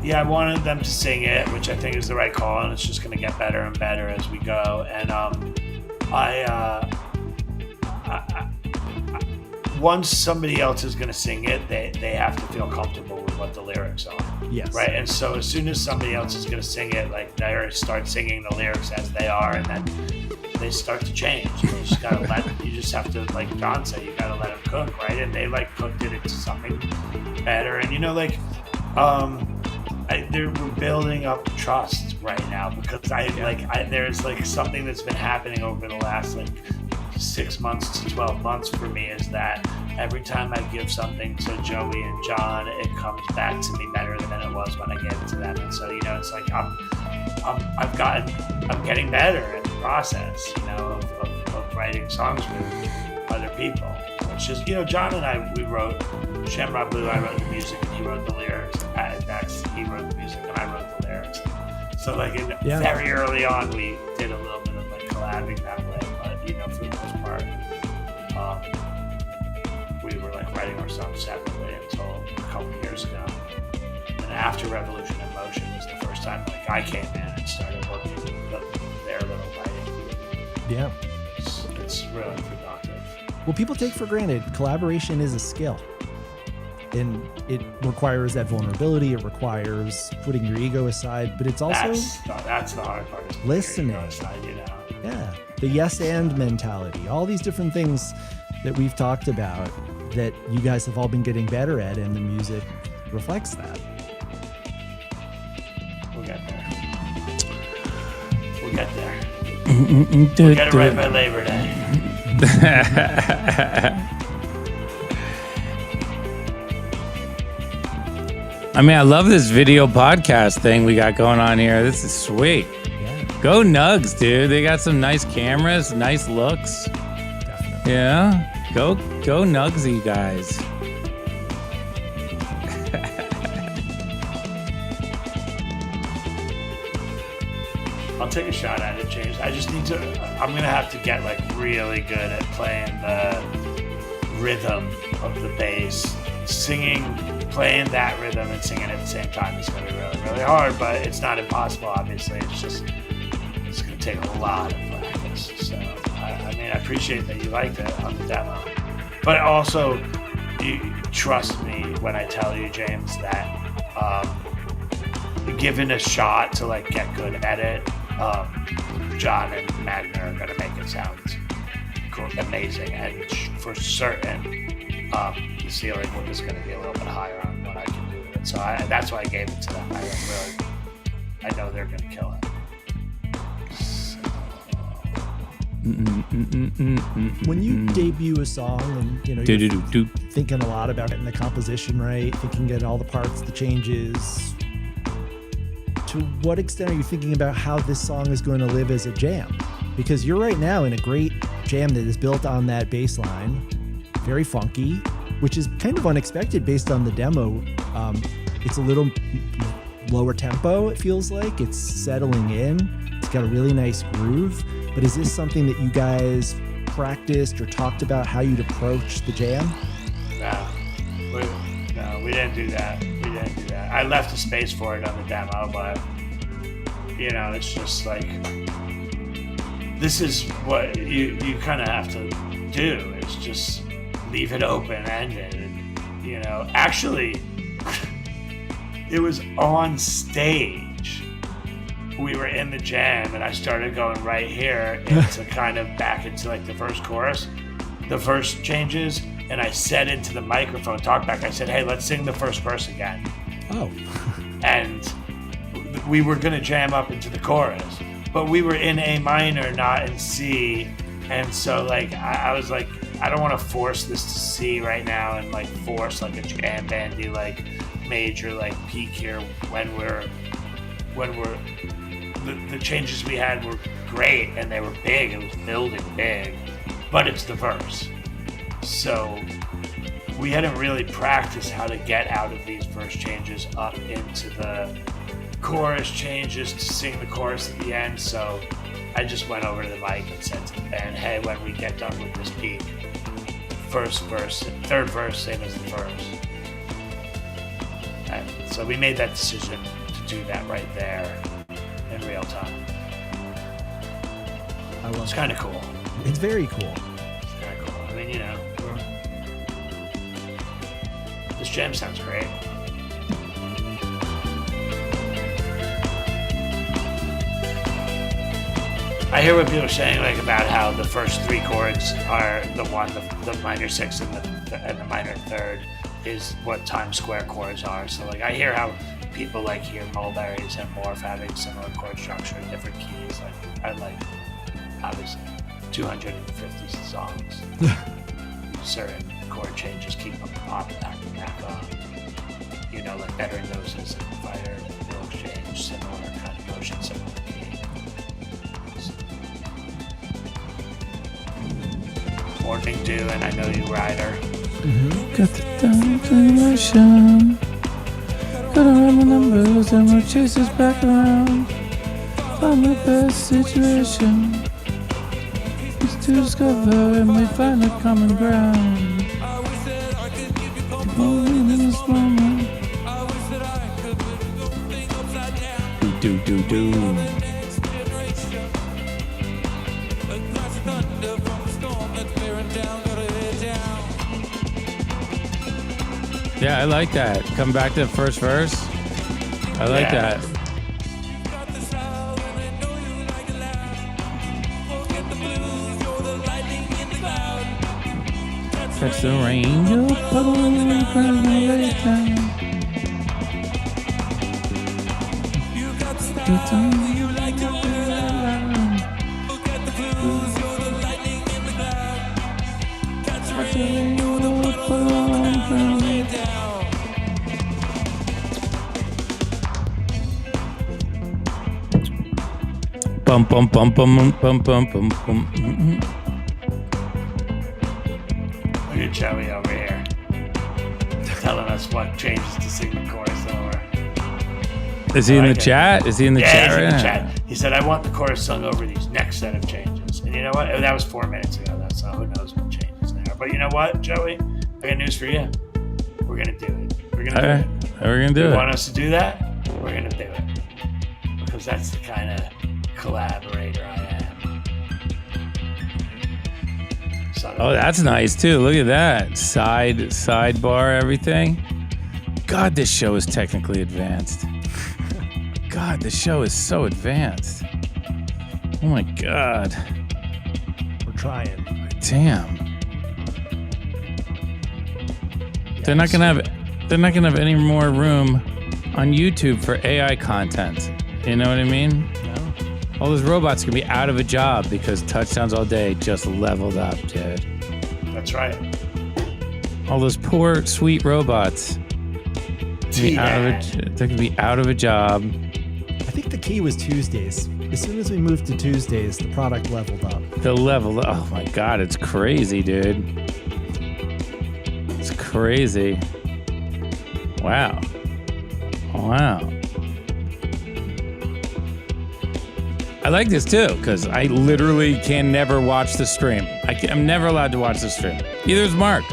Yeah, I wanted them to sing it, which I think is the right call, and it's just going to get better and better as we go. And once somebody else is going to sing it, they have to feel comfortable with what the lyrics are. Yes. Right. And so as soon as somebody else is going to sing it, like they start singing the lyrics as they are, and then they start to change. You just gotta you just have to, like John said, you gotta let them cook, right? And they like cooked it into something better. And you know, like we're building up trust right now because there's like something that's been happening over the last like 6 months to 12 months for me is that every time I give something to Joey and John, it comes back to me better than it was when I gave it to them. And so, you know, it's like I'm getting better in the process, you know, of writing songs with other people. It's just, you know, John and I, we wrote Shamrock Blue, I wrote the music and he wrote the lyrics, and Barber and Max, he wrote the music and I wrote the lyrics. So like very early on, we did a little bit of like collabing that way, but you know, for the most part, we were like writing our songs separately until a couple years ago. And after Revolution in Motion was the first time like I came in and started working their little writing. Yeah. It's really productive. Well, people take for granted collaboration is a skill. And it requires that vulnerability. It requires putting your ego aside, but it's also that's the hard part. Is listening. Your ego aside, you know? Yeah, the yes and mentality. All these different things that we've talked about that you guys have all been getting better at, and the music reflects that. We'll get there. We'll get there. We'll get it right by Labor Day. I mean, I love this video podcast thing we got going on here. This is sweet. Yeah, Go Nugs, dude. They got some nice cameras, nice looks. definitely. Yeah. Go Nugsy, guys. I'll take a shot at it, James. I just need to. I'm gonna have to get like really good at playing the rhythm of the bass, playing that rhythm and singing at the same time is gonna be really, really hard. But it's not impossible. Obviously, it's gonna take a lot of practice. So I mean, I appreciate that you liked it on the demo, but also you trust me when I tell you, James, that given a shot to like get good at it, John and Magner are going to make it sound amazing, and for certain the ceiling is going to be a little bit higher on what I can do with it. So that's why I gave it to them. I know they're going to kill it. When you debut a song and you're thinking a lot about getting the composition right, thinking getting all the parts, the changes, to what extent are you thinking about how this song is going to live as a jam? Because you're right now in a great jam that is built on that bass line, very funky, which is kind of unexpected based on the demo. It's a little lower tempo, it feels like. It's settling in. It's got a really nice groove. But is this something that you guys practiced or talked about how you'd approach the jam? No, we didn't do that. I left a space for it on the demo, but you know, it's just like this is what you kind of have to do. Is just leave it open-ended. And, you know, actually, it was on stage. We were in the jam, and I started going right here into kind of back into like the first chorus, the verse changes, and I said into the microphone, talk back. I said, "Hey, let's sing the first verse again." Oh. And we were gonna jam up into the chorus, but we were in A minor, not in C, and so like I was like, I don't want to force this to C right now and like force like a jam bandy like major like peak here when the changes we had were great and they were big. It was building big, but it's the verse. So we hadn't really practiced how to get out of these verse changes up into the chorus changes to sing the chorus at the end. So I just went over to the mic and said to the band, hey, when we get done with this beat, first verse, third verse, same as the first. And so we made that decision to do that right there in real time. It's kind of cool. It's very cool. It's kind of cool. I mean, you know, this jam sounds great. I hear what people are saying, like about how the first three chords are the minor sixth and the minor third is what Times Square chords are. So like I hear how people like hear Mulberries and Morph having similar chord structure in different keys. Like I like obviously 250 songs. Certain chord changes keep them back on. You know, like Better Noses and Fighter will change similar kind of motion, similar key. Morning Dew and I Know You Rider. Got the motion. Gotta run my numbers and we'll chase us back around. Find the best situation. It's to discover and we find a common ground. Moving in this moment. Do. Yeah, I like that. Come back to the first verse. I like that. Catch the rain, you'll puddle and cry lay it down. The time you like to feel around. Look at the blues, you're the lightning in the cloud. Catch the rain, you'll puddle and cry lay it down. Bum bum bum bum bum bum bum bum. Look at Joey over here telling us what changes to sing the chorus over. Is he in the chat? Is he in the chat he's right in the now? chat. He said, I want the chorus sung over these next set of changes. And you know what? That was 4 minutes ago. That's who knows what changes there. But you know what, Joey? I got news for you. We're going to do it. We're going to do it. We're going to do You it. want us to do that? We're going to do it. Because that's the kind of collaborator I am. Oh, that's nice too. Look at that. Sidebar, everything. God, this show is technically advanced. God, this show is so advanced. Oh my God. We're trying. Damn. They're not gonna have any more room on YouTube for AI content. You know what I mean? No. All those robots can be out of a job because Touchdowns All Day just leveled up, dude. That's right. All those poor, sweet robots. They could be out of a job. I think the key was Tuesdays. As soon as we moved to Tuesdays, the product leveled up. Oh my God, it's crazy, dude. It's crazy. Wow. I like this too, because I literally can never watch the stream. I'm never allowed to watch the stream. Neither is Mark.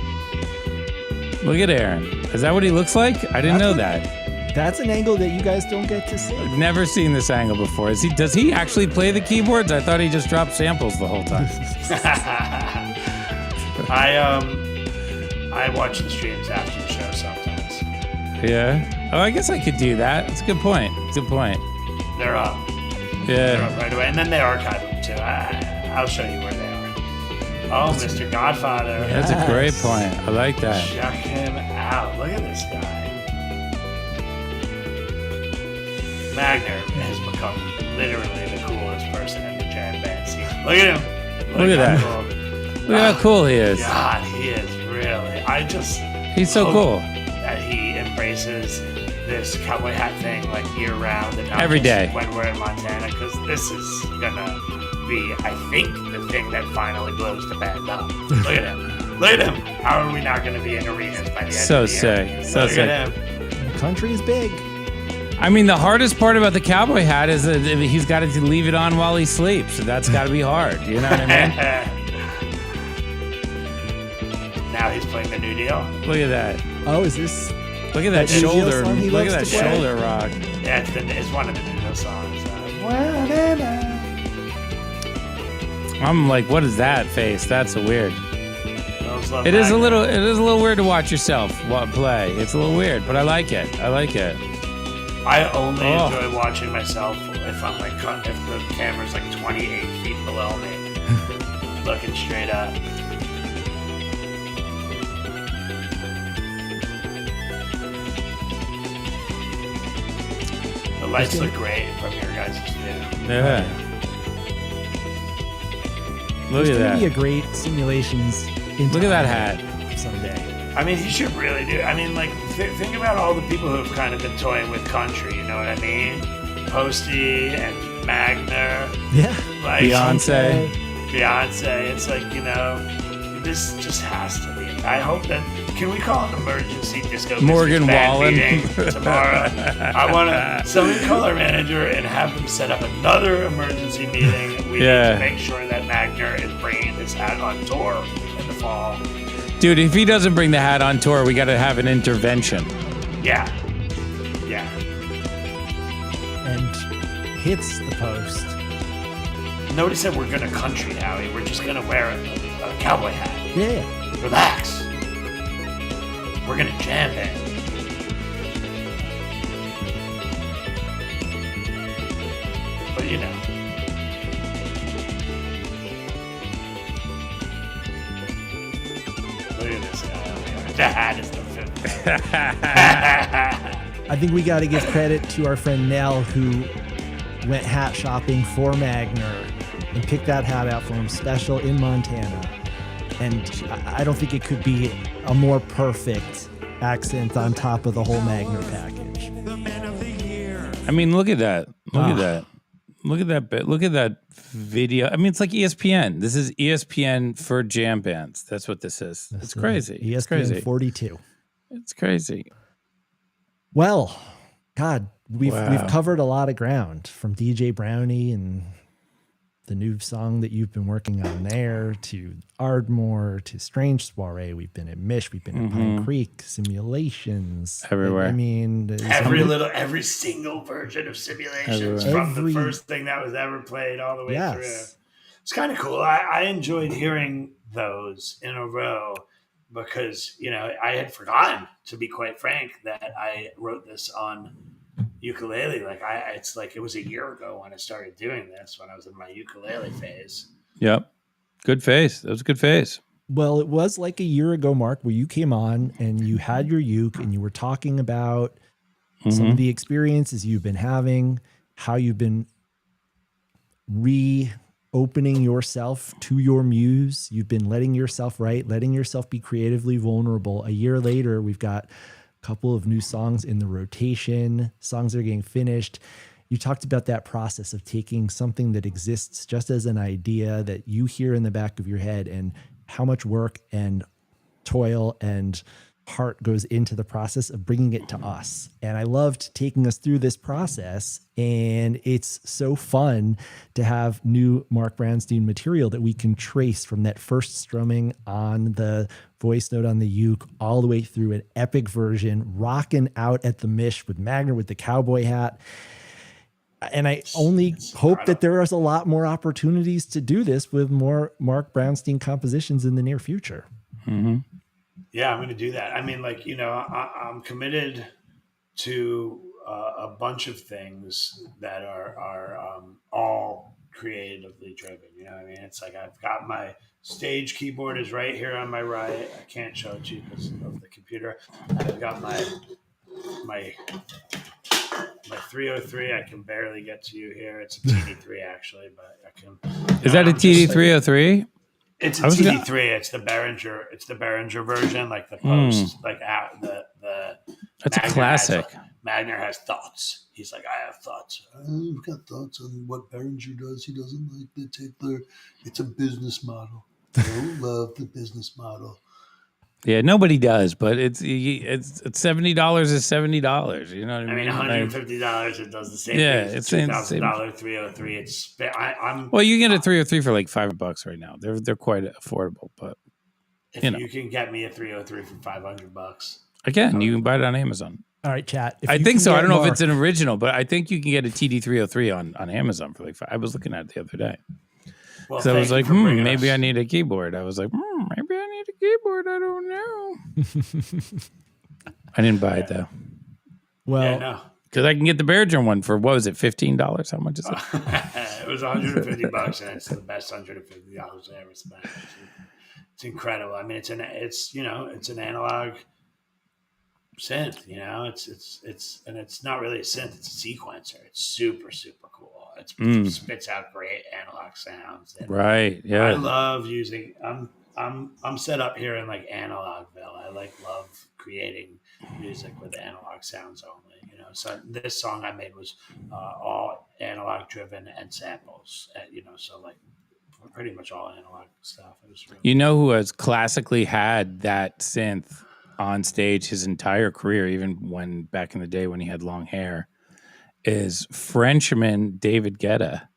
Look at Aaron. Is that what he looks like? I didn't know that. That's an angle that you guys don't get to see. I've never seen this angle before. Does he actually play the keyboards? I thought he just dropped samples the whole time. I watch the streams after the show sometimes. Yeah. Oh, I guess I could do that. It's a good point. They're up. Yeah. They're up right away. And then they archive them too. I'll show you where they are. Oh, Mr. Godfather. That's a great point. I like that. Check him out. Look at this guy. Magner has become literally the coolest person in the jam band scene. Look at him. Look at that. Cool. Look how cool he is. God, he is really. He's so hope cool. That he embraces this cowboy hat thing like year round and not Every just day. when we're in Montana, because this is gonna be, I think, the thing that finally blows the band up. Look at him. Look at him. How are we not going to be in arenas by the end So of the year? sick. So Look sick. at him. Country is big. I mean, the hardest part about the cowboy hat is that he's got to leave it on while he sleeps. So that's got to be hard. You know what I mean? Now he's playing the New Deal. Look at that. Oh, is this? Look at that New Deal shoulder. song he Look at loves that to play? shoulder rock. Yeah, it's one of the New Deal songs. I'm like, what is that face? That's so weird. Love It is a Magnet. little weird to watch yourself play. It's a little weird, but I like it. I like it. I only enjoy watching myself if I'm like if the camera's like 28 feet below me, looking straight up. The lights look great from your guys' view. Yeah. Look There's at gonna be a that. great simulations. Look at that hat. Someday. I mean, he should really do. I mean, like, think about all the people who have kind of been toying with country. You know what I mean? Posty and Magner, Yeah. like Beyonce. It's like, you know, this just has to be. I hope that. Can we call an emergency disco Morgan Biscuits band Wallen. meeting tomorrow? I want to. Somebody call our manager and have them set up another emergency meeting. We need to make sure that Magner is bringing this hat on tour in the fall. Dude, if he doesn't bring the hat on tour, we got to have an intervention. Yeah. And hits the post. Nobody said we're gonna country, Howie. We're just gonna wear a cowboy hat. Yeah. Relax. We're gonna jam it. But you know. Look at this guy over here. The hat is the fifth. I think we got to give credit to our friend Nell, who went hat shopping for Magner and picked that hat out for him special in Montana. And I don't think it could be a more perfect accent on top of the whole Magner package. I mean, look at that. Look at that. Look at that bit. Look at that video. I mean, it's like ESPN. This is ESPN for jam bands. That's what this is. It's crazy. It's ESPN crazy. 42. It's crazy. Well, God, we've covered a lot of ground, from DJ Brownie and the new song that you've been working on there, to Ardmore, to Strange Suare. We've been at Mish, we've been at Pine Creek, simulations Everywhere. I mean, Every single version of simulations from the first thing that was ever played all the way through. It's kind of cool. I enjoyed hearing those in a row because, you know, I had forgotten, to be quite frank, that I wrote this on ukulele. It's like it was a year ago when I started doing this, when I was in my ukulele phase. Yep. Good face. That was a good face. Well, it was like a year ago, Mark, where you came on and you had your uke and you were talking about some of the experiences you've been having, how you've been reopening yourself to your muse. You've been letting yourself write, letting yourself be creatively vulnerable. A year later, we've got a couple of new songs in the rotation. Songs are getting finished. You talked about that process of taking something that exists just as an idea that you hear in the back of your head, and how much work and toil and heart goes into the process of bringing it to us. And I loved taking us through this process, and it's so fun to have new Marc Brownstein material that we can trace from that first strumming on the voice note on the uke all the way through an epic version, rocking out at the Mish with Magner with the cowboy hat. And I only hope that there is a lot more opportunities to do this with more Marc Brownstein compositions in the near future. Mm-hmm. Yeah, I'm going to do that. I mean, like, you know, I'm committed to a bunch of things that are all creatively driven. You know what I mean? It's like I've got my stage keyboard is right here on my right. I can't show it to you because of the computer. I've got my 303. I can barely get to you here. It's a TD3 actually, but I can. Is that a TD303? It's a TD3. It's the Behringer. It's the Behringer version, like the post, like out the. That's Magner a classic. Magner has thoughts. He's like, I have thoughts. I've got thoughts on what Behringer does. He doesn't like the tickler. It's a business model. I don't love the business model. Yeah, nobody does, but it's $70 is $70. You know what I mean? $150. It does the same Yeah, thing. it's It's $2,000 303. I'm well, you get a 303 for like $5 right now. They're quite affordable, but if you know. you can get me a 303 for $500. Again, you can buy it on Amazon. All right, chat. I think so. I don't know if it's an original, but I think you can get a TD303 on Amazon for like I was looking at it the other day. Well, So I was like, maybe us. I need a keyboard. I was like, maybe I need a keyboard. I don't know. I didn't buy it though. Well, Yeah, no. Because I can get the Bear Drum one for, what was it, $15? How much is it? It was $150, and it's the best $150 I ever spent. It's incredible. I mean, it's an analog synth. And it's not really a synth. It's a sequencer. It's super, super cool. It spits out great analog sounds. And right. Yeah. I love using. I'm set up here in like Analogville. I love creating music with analog sounds only. So this song I made was all analog driven and samples. So like pretty much all analog stuff. It was really You know who has classically had that synth on stage his entire career, even when back in the day when he had long hair, is Frenchman David Guetta.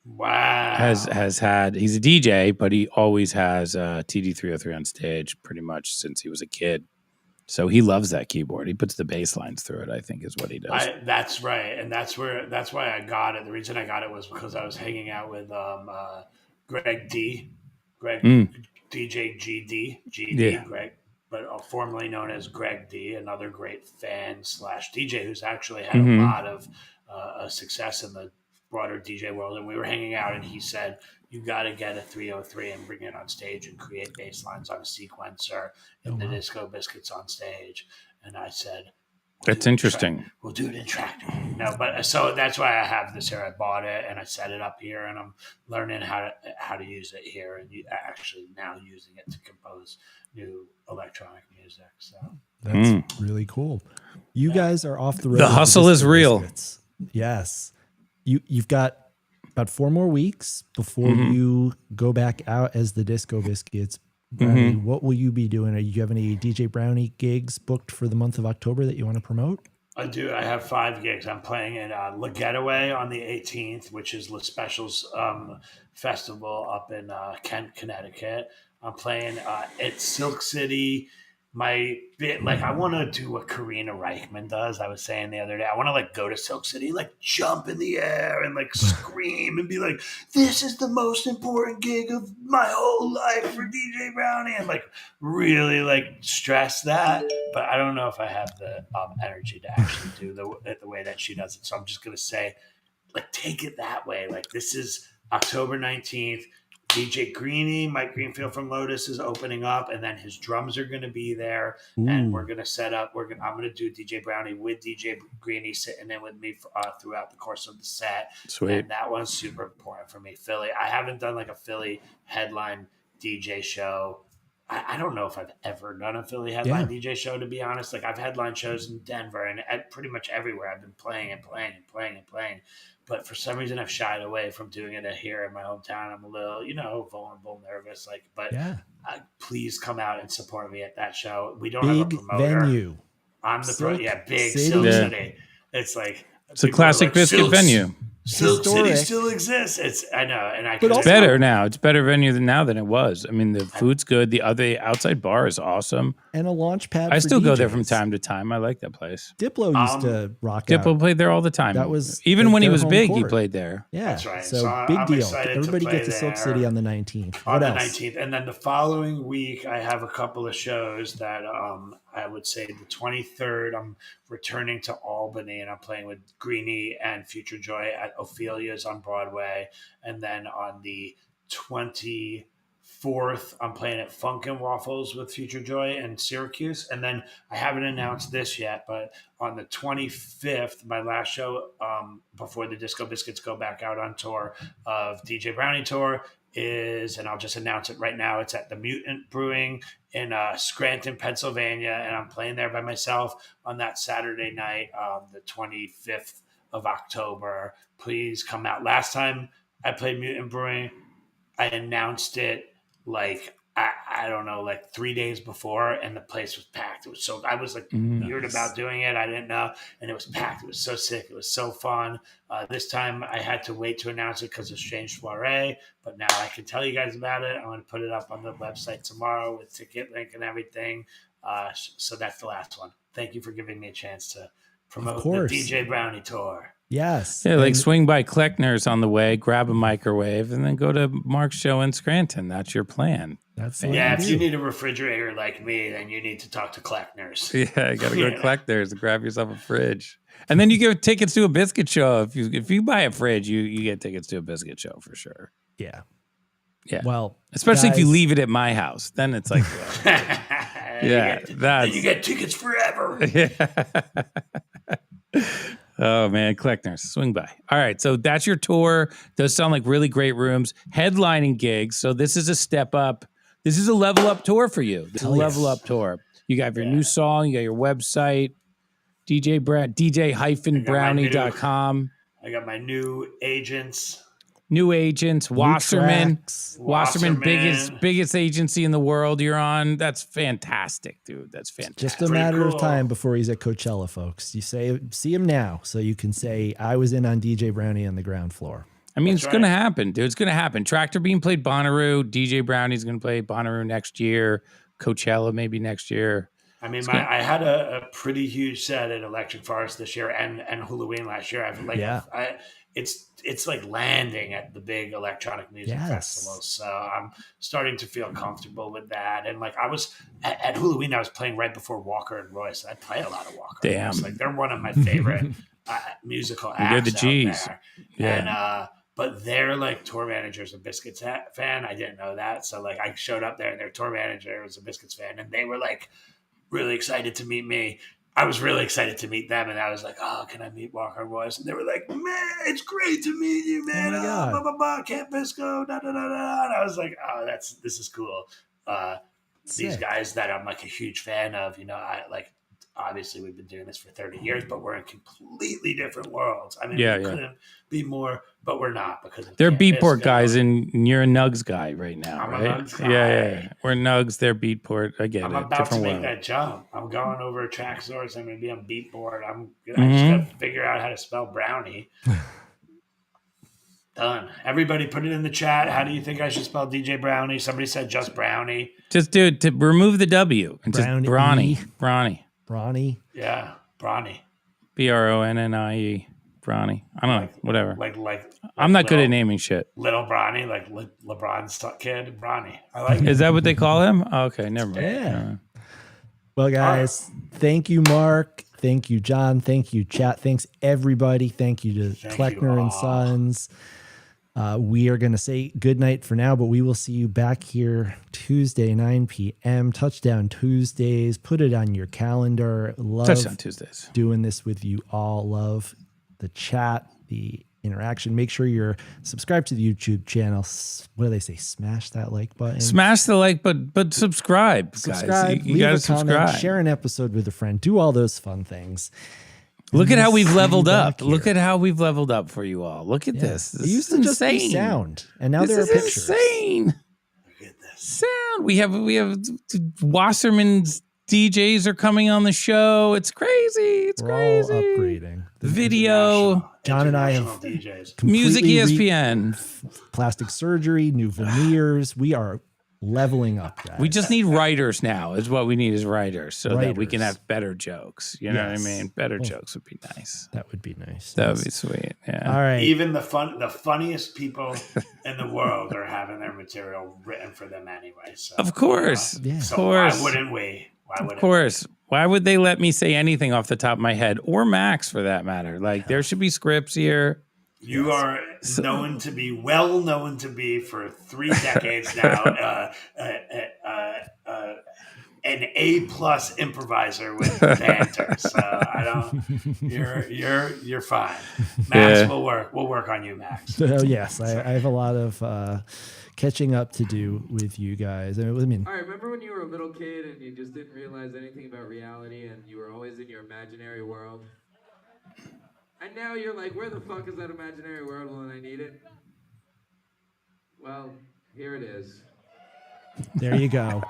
Wow. Has had, he's a DJ, but he always has TD303 on stage pretty much since he was a kid. So he loves that keyboard. He puts the bass lines through it, I think is what he does. That's right. And that's why I got it. The reason I got it was because I was hanging out with Greg DJ GD, Greg, but formerly known as Greg D, another great fan / DJ who's actually had a lot of success in the broader DJ world. And we were hanging out, and he said, "You got to get a 303 and bring it on stage and create bass lines on a sequencer in the Disco Biscuits on stage." And I said, "That's interesting. We'll do it in Tractor." No, but so that's why I have this here. I bought it and I set it up here, and I'm learning how to use it here, and actually now using it to compose new electronic music. So that's really cool. You guys are off the road. The hustle is real. Biscuits. Yes. You've got about 4 more weeks before you go back out as the Disco Biscuits. Brownie, what will you be doing? Do you have any DJ Brownie gigs booked for the month of October that you want to promote? I do. I have 5 gigs. I'm playing at La Getaway on the 18th, which is La Special's festival up in Kent, Connecticut. I'm playing at Silk City. I want to do what Karina Reichman does. I was saying the other day, I want to go to Silk City, jump in the air and scream and be like, "This is the most important gig of my whole life for DJ Brownie," and really stress that. But I don't know if I have the energy to actually do the way that she does it. So I'm just gonna say, take it that way. This is October 19th. DJ Greenie, Mike Greenfield from Lotus, is opening up, and then his drums are going to be there. And we're going to set up. I'm going to do DJ Brownie with DJ Greenie sitting in with me throughout the course of the set. Sweet. And that one's super important for me. Philly. I haven't done a Philly headline DJ show. I don't know if I've ever done a Philly headline DJ show, to be honest. I've headline shows in Denver and pretty much everywhere. I've been playing. But for some reason, I've shied away from doing it here in my hometown. I'm a little, vulnerable, nervous. Please come out and support me at that show. We don't have a promoter. Venue. I'm the big City. Silk City. It's it's a classic biscuit venue. Silk City still exists. I know, and it's better now. It's better venue than it was. I mean, the food's good. The outside bar is awesome, and a launch pad. I still go there from time to time. I like that place. Diplo used to rock. Diplo played there all the time. That was even when he was big. Court. He played there. Yeah, that's right. So big deal. Everybody gets to Silk City on the 19th. On the 19th, and then the following week, I have a couple of shows that I would say the 23rd, I'm returning to Albany, and I'm playing with Greenie and Future Joy at Ophelia's on Broadway. And then on the 24th, I'm playing at Funkin' Waffles with Future Joy in Syracuse. And then I haven't announced this yet, but on the 25th, my last show before the Disco Biscuits go back out on tour of DJ Brownie Tour is, and I'll just announce it right now, it's at the Mutant Brewing in Scranton, Pennsylvania, and I'm playing there by myself on that Saturday night, the 25th of October. Please come out. Last time I played Mutant Brewing, I announced it I I don't know, like 3 days before, and the place was packed. It was so, I was like weird about doing it. I didn't know. And it was packed. It was so sick. It was so fun. This time I had to wait to announce it because of Strange Suare, but now I can tell you guys about it. I'm going to put it up on the website tomorrow with ticket link and everything. So that's the last one. Thank you for giving me a chance to promote the DJ Brownie tour. Yes. Yeah, like swing by Kleckner's on the way, grab a microwave, and then go to Mark's show in Scranton. That's your plan. That's if you need a refrigerator like me, then you need to talk to Kleckner's. Yeah, you got to go to Kleckner's and grab yourself a fridge. And then you get tickets to a Biscuit show. If you buy a fridge, you get tickets to a Biscuit show for sure. Yeah. Yeah. Well, especially if you leave it at my house, then it's like, you get tickets forever. Yeah. Oh man, Kleckner's, swing by. All right, so that's your tour. Those sound like really great rooms, headlining gigs. So this is a step up. This is a level up tour for you. This is a level up tour. You got your new song. You got your website, DJ-Brownie.com. I got my new agents. Wasserman, biggest agency in the world you're on. That's fantastic, dude. That's fantastic. Just a matter of time before he's at Coachella, folks. You see him now, so you can say, I was in on DJ Brownie on the ground floor. I mean, it's going to happen, dude. It's going to happen. Tractor Beam played Bonnaroo. DJ Brownie's going to play Bonnaroo next year. Coachella maybe next year. I mean, I had a pretty huge set at Electric Forest this year and Halloween last year. It's like landing at the big electronic music festivals. So I'm starting to feel comfortable with that. And like I was at Halloween, I was playing right before Walker and Royce. I play a lot of Walker. Damn. And Royce. Like they're one of my favorite musical acts. They're the G's. Out there. Yeah. And, but their like tour manager's a Biscuits fan. I didn't know that. So like I showed up there and their tour manager was a Biscuits fan, and they were like really excited to meet me. I was really excited to meet them, and I was like, "Oh, can I meet Walker and Royce?" And they were like, "Man, it's great to meet you, man! Blah blah blah, Camp Bisco, da da da da." And I was like, "Oh, this is cool." These guys that I'm like a huge fan of, I like. Obviously, we've been doing this for 30 years, but we're in completely different worlds. I mean, we couldn't be more, but we're not because they're Beatport guys, and you're a Nugs guy right now, right? A Nugs guy. Yeah. We're Nugs, they're Beatport. I get it. I'm about to make that jump. I'm going over a track source. I'm going to be on Beatport. I just got to figure out how to spell Brownie. Done. Everybody put it in the chat. How do you think I should spell DJ Brownie? Somebody said just Brownie. Just do it to remove the W and just Bronnie. Bronnie. Yeah, Bronnie. Bronnie. Bronnie. I don't know. Whatever. Like I'm not good at naming shit. Little Bronnie, like LeBron's kid, Bronnie. I like it. Is that what they call him? Oh, okay, never mind. Yeah. Well, guys, thank you, Mark. Thank you, John. Thank you, chat. Thanks, everybody. Thank you to Kleckner and Sons. We are going to say good night for now, but we will see you back here Tuesday, 9 p.m. Touchdown Tuesdays. Put it on your calendar. Love Touchdown Tuesdays. Doing this with you all. Love the chat, the interaction. Make sure you're subscribed to the YouTube channel. What do they say? Smash that like button. Smash the like, but subscribe, guys. You got to subscribe. Share an episode with a friend. Do all those fun things. Look at how we've leveled up. Look at how we've leveled up for you all. Look at this. This it used to just be sound, and now there are pictures. Insane. Look at this. Sound. We have Wasserman's DJs are coming on the show. It's crazy. We're crazy. All upgrading. Video. John and I have DJs. Music ESPN. Plastic surgery, new veneers. We are leveling up, guys. We just need writers now, is what we need is writers, so that we can have better jokes. You know what I mean? Better jokes would be nice. That would be nice. That would be sweet. Yeah. All right. Even the funniest people in the world are having their material written for them anyway. So, of course. Of course. Why wouldn't we? Of course. Why would they let me say anything off the top of my head, or Max for that matter? Like, there should be scripts here. You are known to be for 3 decades now an A+ improviser with banter. So I don't. You're fine. Max, we'll work on you, Max. So, yes, I have a lot of catching up to do with you guys. I mean, all right, remember when you were a little kid and you just didn't realize anything about reality and you were always in your imaginary world? And now you're like, where the fuck is that imaginary world when I need it? Well, here it is. There you go.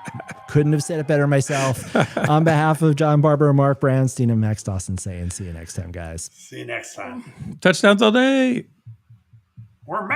Couldn't have said it better myself. On behalf of John Barber, Marc Brownstein, and Max Dawson saying see you next time, guys. See you next time. Touchdowns all day. We're